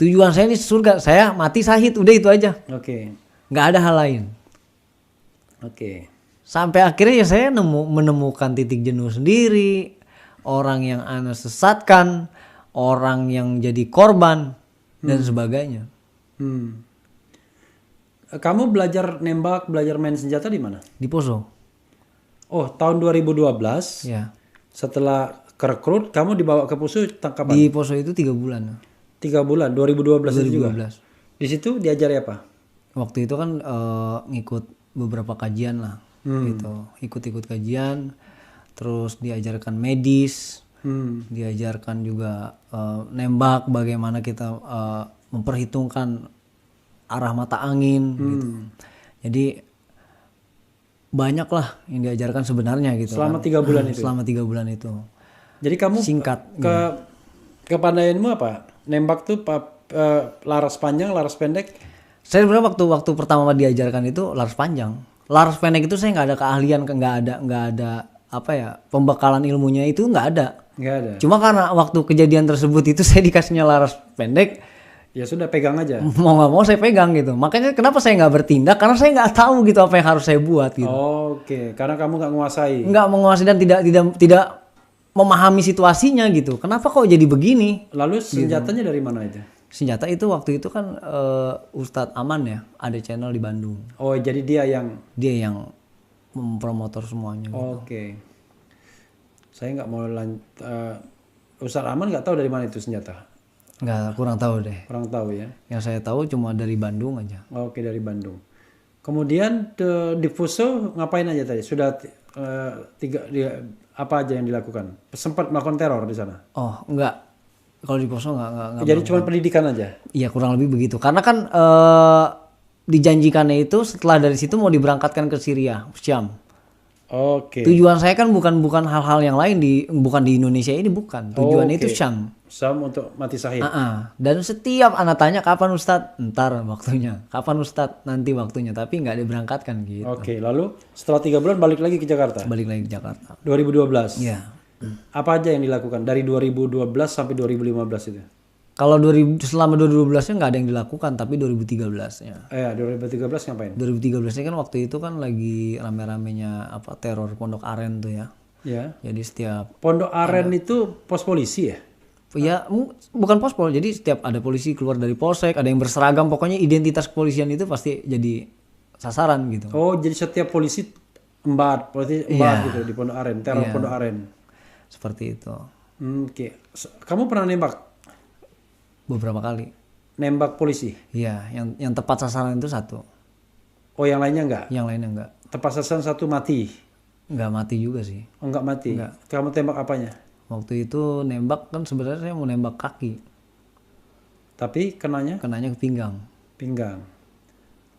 Tujuan saya ini surga, saya mati syahid, udah itu aja. Nggak ada hal lain. Sampai akhirnya ya saya menemukan titik jenuh sendiri, orang yang Ana sesatkan, orang yang jadi korban dan sebagainya. Kamu belajar nembak, belajar main senjata di mana? Di Poso. Tahun 2012. Setelah kerekrut, kamu dibawa ke Poso kapan? Di Poso itu 3 bulan. 3 bulan, 2012 itu juga. Di situ diajari apa? Waktu itu kan ngikut beberapa kajian lah, gitu. Ikut-ikut kajian, terus diajarkan medis, diajarkan juga nembak, bagaimana kita memperhitungkan arah mata angin, gitu. Jadi banyak lah yang diajarkan sebenarnya gitu. Selama 3 bulan itu. Selama 3 bulan itu. Jadi kamu singkat. Kepandaianmu apa? Nembak tuh laras panjang, laras pendek? Saya sebenarnya waktu pertama diajarkan itu laras panjang. Laras pendek itu saya nggak ada keahlian, nggak ada apa ya, pembekalan ilmunya itu nggak ada. Cuma karena waktu kejadian tersebut itu saya dikasihnya laras pendek, ya sudah pegang aja. Mau nggak mau saya pegang gitu. Makanya kenapa saya nggak bertindak? Karena saya nggak tahu gitu apa yang harus saya buat gitu. Karena kamu nggak menguasai. Nggak menguasai dan tidak memahami situasinya gitu. Kenapa kok jadi begini? Lalu senjatanya dari mana aja? Senjata itu waktu itu kan Ustadz Aman ya, ada channel di Bandung. Jadi dia yang mempromotor semuanya. Gitu. Saya nggak mau Ustadz Aman nggak tahu dari mana itu senjata. Nggak, kurang tahu deh. Kurang tahu ya. Yang saya tahu cuma dari Bandung aja. Dari Bandung. Kemudian di Poso ngapain aja tadi? Sudah apa aja yang dilakukan? Sempat melakukan teror di sana? Enggak. Kalau di Poso enggak. Jadi cuma pendidikan aja? Iya, kurang lebih begitu. Karena kan dijanjikannya itu setelah dari situ mau diberangkatkan ke Syria, Syam. Tujuan saya kan bukan hal-hal yang lain, bukan di Indonesia ini, bukan. Tujuannya itu Syam. Syam untuk mati syahid. Dan setiap anak tanya kapan Ustadz? Ntar waktunya. Kapan Ustadz? Nanti waktunya. Tapi nggak diberangkatkan gitu. Lalu setelah 3 bulan balik lagi ke Jakarta? Balik lagi ke Jakarta. 2012? Iya. Apa aja yang dilakukan dari 2012 sampai 2015 itu? Kalau selama 2012-nya nggak ada yang dilakukan, tapi 2013-nya. 2013 ngapain? 2013-nya kan waktu itu kan lagi rame-ramenya teror Pondok Aren tuh ya. Ya. Jadi setiap Pondok Aren itu pos polisi ya? Ya bukan pospol, jadi setiap ada polisi keluar dari polsek, ada yang berseragam, pokoknya identitas kepolisian itu pasti jadi sasaran gitu. Oh, jadi setiap polisi polisi gitu di Pondok Aren, teror Pondok Aren. Seperti itu. Oke. Kamu pernah nembak Beberapa kali. nembak polisi? Iya, yang tepat sasaran itu satu. Oh, yang lainnya enggak? Yang lainnya enggak. Tepat sasaran satu mati. Enggak mati juga sih. Oh, enggak mati. Enggak. Kamu tembak apanya? Waktu itu nembak kan sebenarnya saya mau nembak kaki. Tapi kenanya Kenanya ke pinggang. pinggang.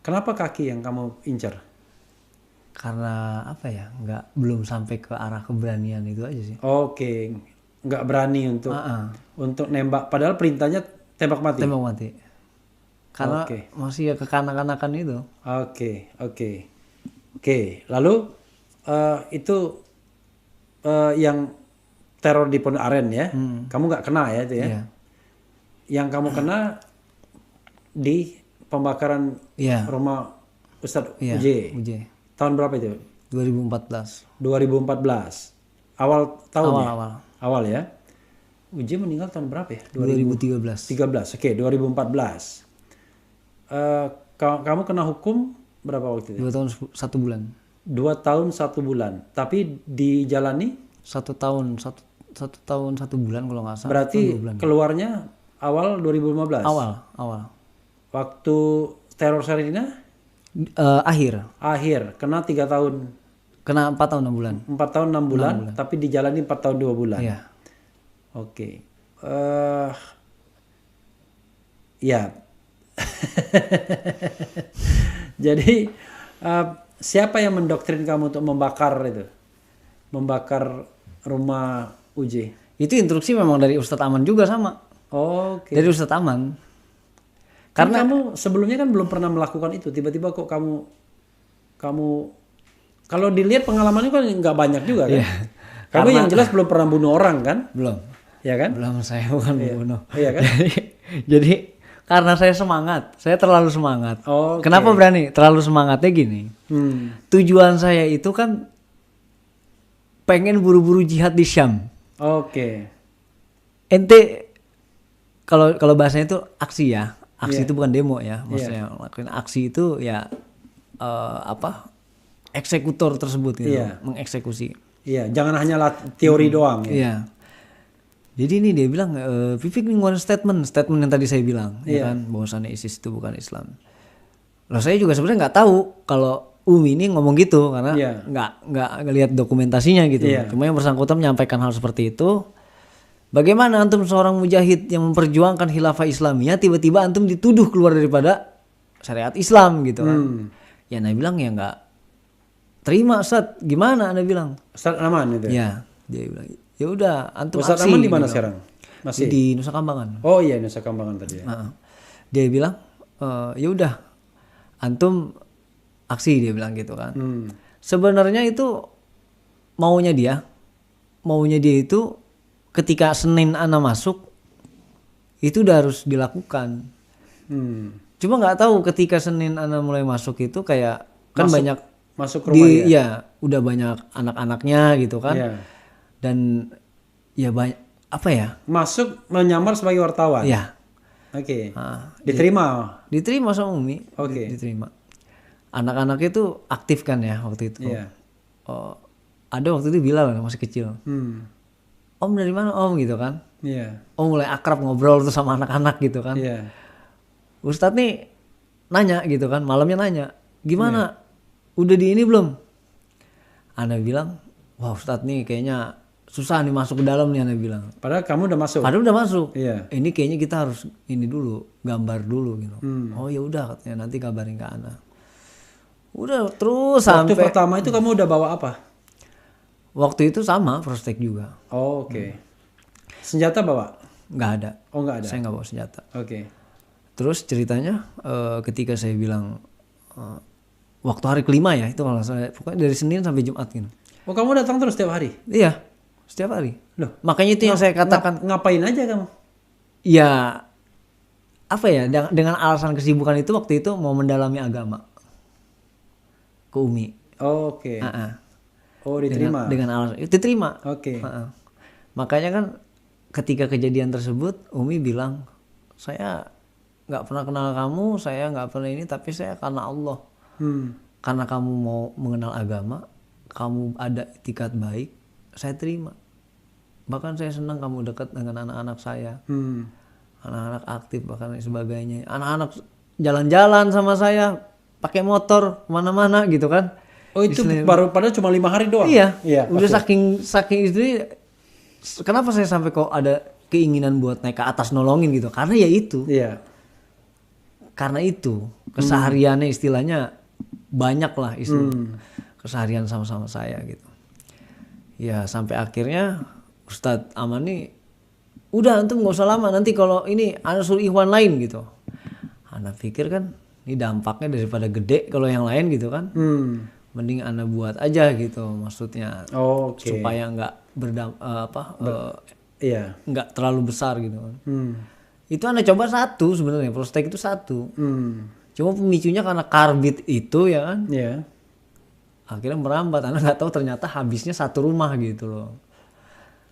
Kenapa kaki yang kamu incer? Karena apa ya? Belum sampai ke arah keberanian itu aja sih. Oke, nggak berani untuk nembak. Padahal perintahnya tembak mati. Tembak mati. Karena masih ya kekanak-kanakan itu. Oke. Lalu itu yang teror di Pondok Aren ya. Kamu nggak kena ya itu ya? Iya. Yang kamu kena di pembakaran rumah Ustadz UJ. Tahun berapa itu? 2014. 2014. Awal tahun ya? Awal. Awal ya. UJ meninggal tahun berapa ya? 2013. 13. Oke, 2014. Kamu kena hukum berapa waktu itu? 2 tahun 1 bulan. 2 tahun 1 bulan. Tapi dijalani 1 tahun 1 bulan kalau nggak salah. berarti keluarnya awal 2015. Awal. Waktu teror Sarinah akhir. Kena 3 tahun. Kena 4 tahun 6 bulan. 4 tahun 6 bulan, tapi dijalani 4 tahun 2 bulan. Iya. Oke. Ya. Jadi siapa yang mendoktrin kamu untuk membakar itu? Membakar rumah UJ? Itu instruksi memang dari Ustadz Aman juga sama. Oke. Dari Ustadz Aman. Karena kamu sebelumnya kan belum pernah melakukan itu. Tiba-tiba kok kamu kalau dilihat pengalamannya kan nggak banyak juga kan? Kamu yang jelas belum pernah bunuh orang kan? Belum. Ya kan? Belum, saya bukan membunuh. Iya kan? Jadi karena saya semangat, saya terlalu semangat. Oke. Kenapa berani? Terlalu semangatnya gini. Tujuan saya itu kan pengen buru-buru jihad di Syam. Oke. Ente kalau bahasanya itu aksi ya. Aksi itu bukan demo ya. Maksudnya lakuin aksi itu ya eksekutor tersebut gitu, mengeksekusi. Iya, jangan hanya teori doang ya. Iya. Jadi ini dia bilang Vivek ngeluarin statement yang tadi saya bilang, ya kan, bahwasannya ISIS itu bukan Islam. Loh saya juga sebenarnya nggak tahu kalau Umi ini ngomong gitu karena nggak ngelihat dokumentasinya gitu. Cuma yang bersangkutan menyampaikan hal seperti itu. Bagaimana antum seorang mujahid yang memperjuangkan khilafah Islamiyah tiba-tiba antum dituduh keluar daripada syariat Islam gitu kan? Ya Anda bilang ya nggak terima Ustaz, gimana Anda bilang? Ustaz Aman itu. Ya, dia bilang ya udah antum Ustaz aksi. Aman di mana gitu. sekarang? Masih di Nusa Kambangan. Oh iya, Nusa Kambangan tadi ya. Dia bilang ya udah antum aksi, dia bilang gitu kan. Sebenarnya itu maunya dia itu ketika Senin ana masuk itu udah harus dilakukan. Cuma nggak tahu ketika Senin ana mulai masuk itu kayak kan banyak masuk rumah ya udah banyak anak-anaknya gitu kan. Dan ya banyak apa ya? Masuk menyamar sebagai wartawan. Ya. Oke. Diterima. Diterima sama Umi. Oke. Diterima. Anak-anak itu aktif kan ya waktu itu. Iya. Ada waktu itu Bilal masih kecil. Om dari mana Om gitu kan? Iya. Om mulai akrab ngobrol tuh sama anak-anak gitu kan. Iya. Ustadz nih nanya gitu kan, malamnya nanya, gimana? Udah di ini belum? Ana bilang, wah Ustadz nih kayaknya susah nih masuk ke dalam nih, Ana bilang. Padahal kamu udah masuk. Padahal udah masuk. Iya. Ini kayaknya kita harus ini dulu, gambar dulu gitu. Oh ya udah katanya nanti kabarin ke Ana. Udah terus Waktu sampai pertama itu kamu udah bawa apa? waktu itu sama prostek juga. Oh, oke. Senjata bawa? Nggak ada. Oh, nggak ada. Saya nggak bawa senjata. Oke. Terus ceritanya ketika saya bilang waktu hari kelima ya itu kalau saya pokoknya dari Senin sampai Jumat gitu. Oh, kamu datang terus setiap hari? Iya, setiap hari. Loh, makanya itu yang saya katakan. Ngapain aja kamu? Ya apa ya dengan alasan kesibukan itu waktu itu mau mendalami agama ke Umi. Oh, oke. Oh, diterima. Dengan alasan itu diterima. Oke. Makanya kan ketika kejadian tersebut Umi bilang, saya nggak pernah kenal kamu, saya nggak pernah ini, tapi saya karena Allah, karena kamu mau mengenal agama, kamu ada itikat baik, saya terima. Bahkan saya senang kamu dekat dengan anak-anak saya, anak-anak aktif bahkan dan sebagainya, anak-anak jalan-jalan sama saya pakai motor mana-mana gitu kan. Oh itu baru padahal cuma 5 hari doang. Iya, udah pasti. saking istri. Kenapa saya sampai kok ada keinginan buat naik ke atas nolongin gitu? Karena ya itu. Iya. Karena itu kesehariannya istilahnya banyak lah keseharian sama-sama saya gitu. Ya sampai akhirnya Ustadz Aman nih, udah antum nggak usah lama, nanti kalau ini ana suruh ikhwan lain gitu. Ana pikir kan ini dampaknya daripada gede kalau yang lain gitu kan. Mending ana buat aja gitu, maksudnya supaya nggak nggak terlalu besar gitu kan. Itu ana coba satu sebenarnya, prostek itu satu. Cuma pemicunya karena karbit itu ya kan. Akhirnya merambat, ana nggak tahu ternyata habisnya satu rumah gitu loh.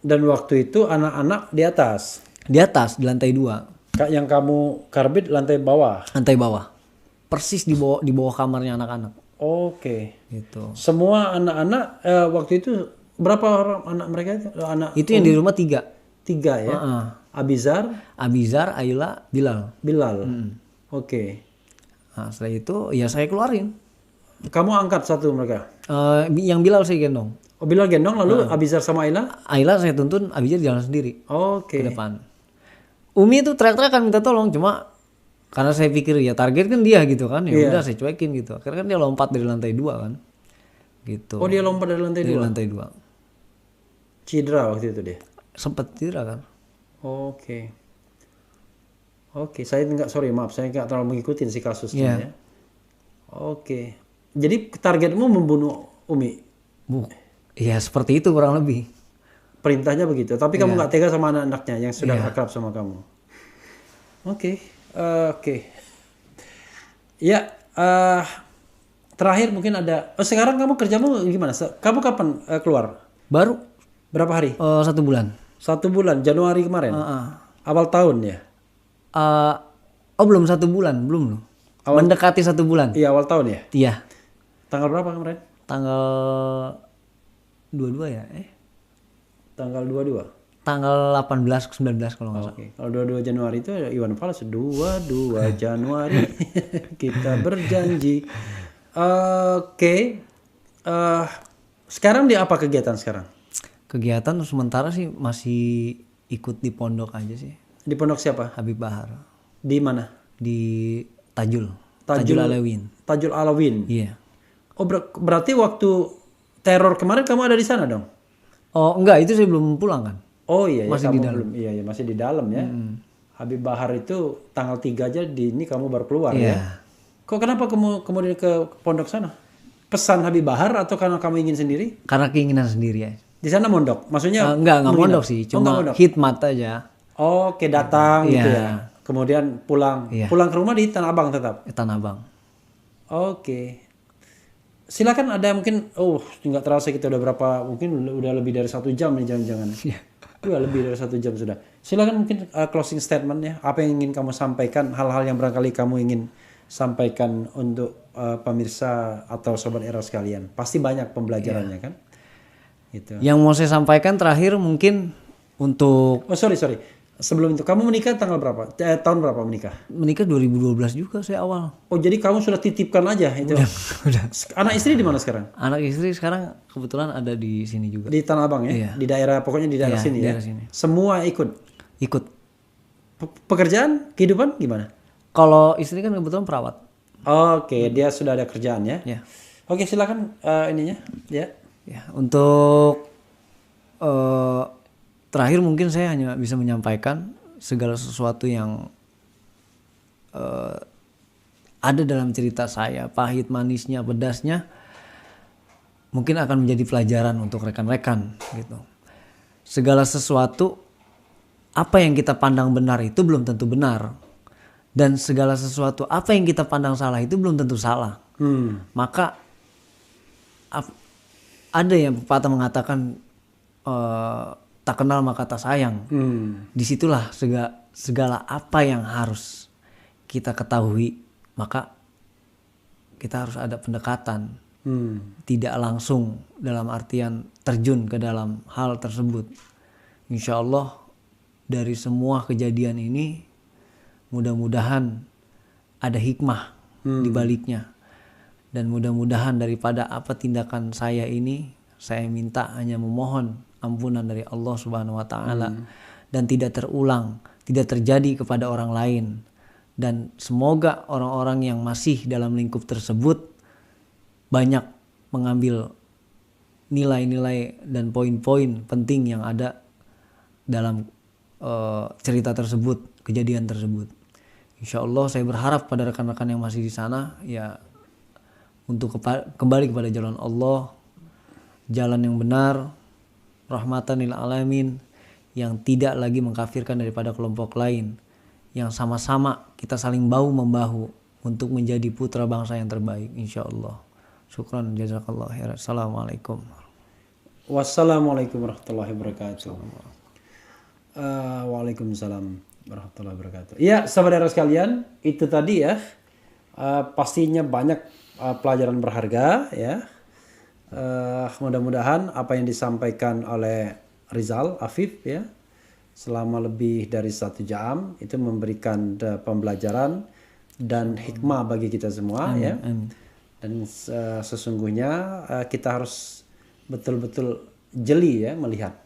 Dan waktu itu anak-anak di atas? Di atas, di lantai 2. Yang kamu karbit lantai bawah? Lantai bawah. Persis di bawah kamarnya anak-anak. Oke. Gitu. Semua anak-anak waktu itu berapa orang anak mereka itu? Itu yang di rumah 3. 3 ya? Abizar, Ayla, Bilal. Oke. Nah, setelah itu ya saya keluarin. Kamu angkat satu mereka? Yang Bilal saya gendong. Oh Bilal gendong, lalu Abizar sama Ayla? Ayla saya tuntun, Abizar jalan sendiri. Oke. Ke depan. Umi itu teriak-teriakan minta tolong, cuma karena saya pikir ya target kan dia gitu kan, ya udah saya cuekin gitu. Akhirnya kan dia lompat dari lantai 2 kan. Gitu. Oh dia lompat dari lantai 2? Dari lantai 2. Cedera waktu itu dia? Sempet cedera kan. Oke, saya maaf, saya nggak terlalu mengikuti si kasusnya ya. Oke. Jadi targetmu membunuh Umi? Iya seperti itu kurang lebih. Perintahnya begitu, tapi kamu nggak tega sama anak-anaknya yang sudah akrab sama kamu. Oke. Ya, terakhir mungkin ada. Sekarang kamu kerjamu gimana? Kamu kapan keluar? Baru. Berapa hari? 1 bulan. 1 bulan, Januari kemarin. Awal tahun ya? Belum 1 bulan, belum loh. Mendekati 1 bulan. Iya awal tahun ya? Iya. Tanggal berapa kemarin? Tanggal 22 ya? Tanggal 22? Tanggal 18 ke 19 kalau nggak salah. Kalau 22 Januari itu Iwan Fals 22 Januari kita berjanji. Sekarang di apa kegiatan sekarang? Kegiatan sementara sih masih ikut di pondok aja sih. Di pondok siapa? Habib Bahar. Di mana? Di Tajul Alawin. Tajul Alawin. Iya. Oh berarti waktu teror kemarin kamu ada di sana dong? Oh enggak, itu saya belum pulang kan. Oh iya, masih kamu di dalam. Belum, iya masih di dalam ya. Habib Bahar itu tanggal 3 aja ini kamu baru keluar ya. Kok kenapa kemudian ke pondok sana? Pesan Habib Bahar atau karena kamu ingin sendiri? Karena keinginan sendiri ya. Di sana mondok? Maksudnya enggak mondok sih, cuma khidmat aja. Oke, datang gitu ya. Kemudian pulang. Pulang ke rumah di Tanah Abang tetap? Tanah Abang. Oke. Silakan ada mungkin nggak terasa kita udah berapa, mungkin udah lebih dari 1 jam nih jangan-jangan. Udah lebih dari 1 jam sudah. Silakan mungkin closing statement ya. Apa yang ingin kamu sampaikan, hal-hal yang barangkali kamu ingin sampaikan untuk pemirsa atau sobat era sekalian. Pasti banyak pembelajarannya kan? Gitu. Yang mau saya sampaikan terakhir mungkin untuk... Oh sorry. Sebelum itu, kamu menikah tanggal berapa? Tahun berapa menikah? Menikah 2012 juga saya awal. Oh jadi kamu sudah titipkan aja itu? Udah. Anak istri di mana sekarang? Anak istri sekarang kebetulan ada di sini juga. Di Tanah Abang ya? Iya. Di daerah, pokoknya di daerah sini daerah ya? Sini. Semua ikut? Pekerjaan, kehidupan gimana? Kalau istri kan kebetulan perawat. Oke, dia sudah ada kerjaan ya? Ya. Oke silakan ininya ya. Ya, untuk terakhir mungkin saya hanya bisa menyampaikan segala sesuatu yang ada dalam cerita saya, pahit, manisnya, pedasnya, mungkin akan menjadi pelajaran untuk rekan-rekan gitu. Segala sesuatu, apa yang kita pandang benar itu belum tentu benar, dan segala sesuatu apa yang kita pandang salah itu belum tentu salah. Maka ada yang pepatah mengatakan tak kenal maka tak sayang. Disitulah segala apa yang harus kita ketahui, maka kita harus ada pendekatan. Tidak langsung dalam artian terjun ke dalam hal tersebut. Insya Allah dari semua kejadian ini mudah-mudahan ada hikmah di baliknya. Dan mudah-mudahan daripada apa tindakan saya ini, saya minta hanya memohon ampunan dari Allah Subhanahu wa taala dan tidak terulang, tidak terjadi kepada orang lain. Dan semoga orang-orang yang masih dalam lingkup tersebut banyak mengambil nilai-nilai dan poin-poin penting yang ada dalam cerita tersebut, kejadian tersebut. Insya Allah saya berharap pada rekan-rekan yang masih di sana ya untuk kembali kepada jalan Allah, jalan yang benar, rahmatan lil alamin, yang tidak lagi mengkafirkan daripada kelompok lain, yang sama-sama kita saling bahu membahu untuk menjadi putra bangsa yang terbaik insya Allah. Syukran jazakallah khairan. Assalamualaikum. Wassalamualaikum warahmatullahi wabarakatuh. Waalaikumsalam warahmatullahi wabarakatuh. Iya, saudara sekalian, itu tadi ya pastinya banyak pelajaran berharga ya. Mudah-mudahan apa yang disampaikan oleh Rizal Afif ya selama lebih dari 1 jam itu memberikan pembelajaran dan hikmah bagi kita semua. Amin, ya. Amin. Dan sesungguhnya kita harus betul-betul jeli ya melihat.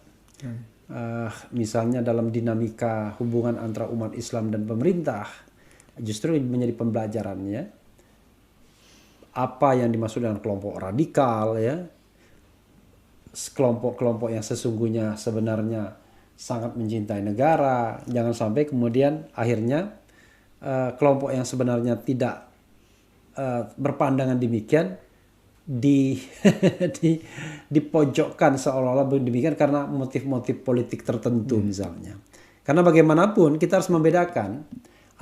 Misalnya dalam dinamika hubungan antara umat Islam dan pemerintah justru menjadi pembelajaran ya. Apa yang dimaksud dengan kelompok radikal ya, kelompok-kelompok yang sesungguhnya sebenarnya sangat mencintai negara. Jangan sampai kemudian akhirnya kelompok yang sebenarnya tidak berpandangan demikian dipojokkan seolah-olah demikian karena motif-motif politik tertentu misalnya. Karena bagaimanapun kita harus membedakan,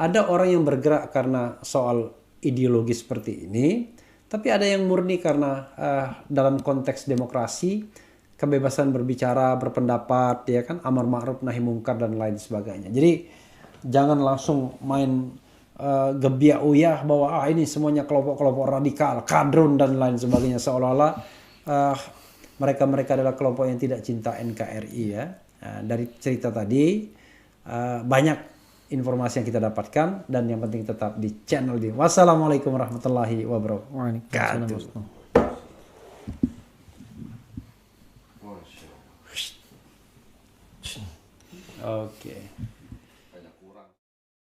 ada orang yang bergerak karena soal ideologi seperti ini, tapi ada yang murni karena dalam konteks demokrasi, kebebasan berbicara, berpendapat, ya kan, amar ma'ruf nahi mungkar dan lain sebagainya. Jadi jangan langsung main gebiak uyah bahwa ini semuanya kelompok-kelompok radikal, kadrun dan lain sebagainya, seolah-olah mereka-mereka adalah kelompok yang tidak cinta NKRI ya. Dari cerita tadi banyak informasi yang kita dapatkan dan yang penting tetap di channel ini. Wassalamualaikum warahmatullahi wabarakatuh. Oke.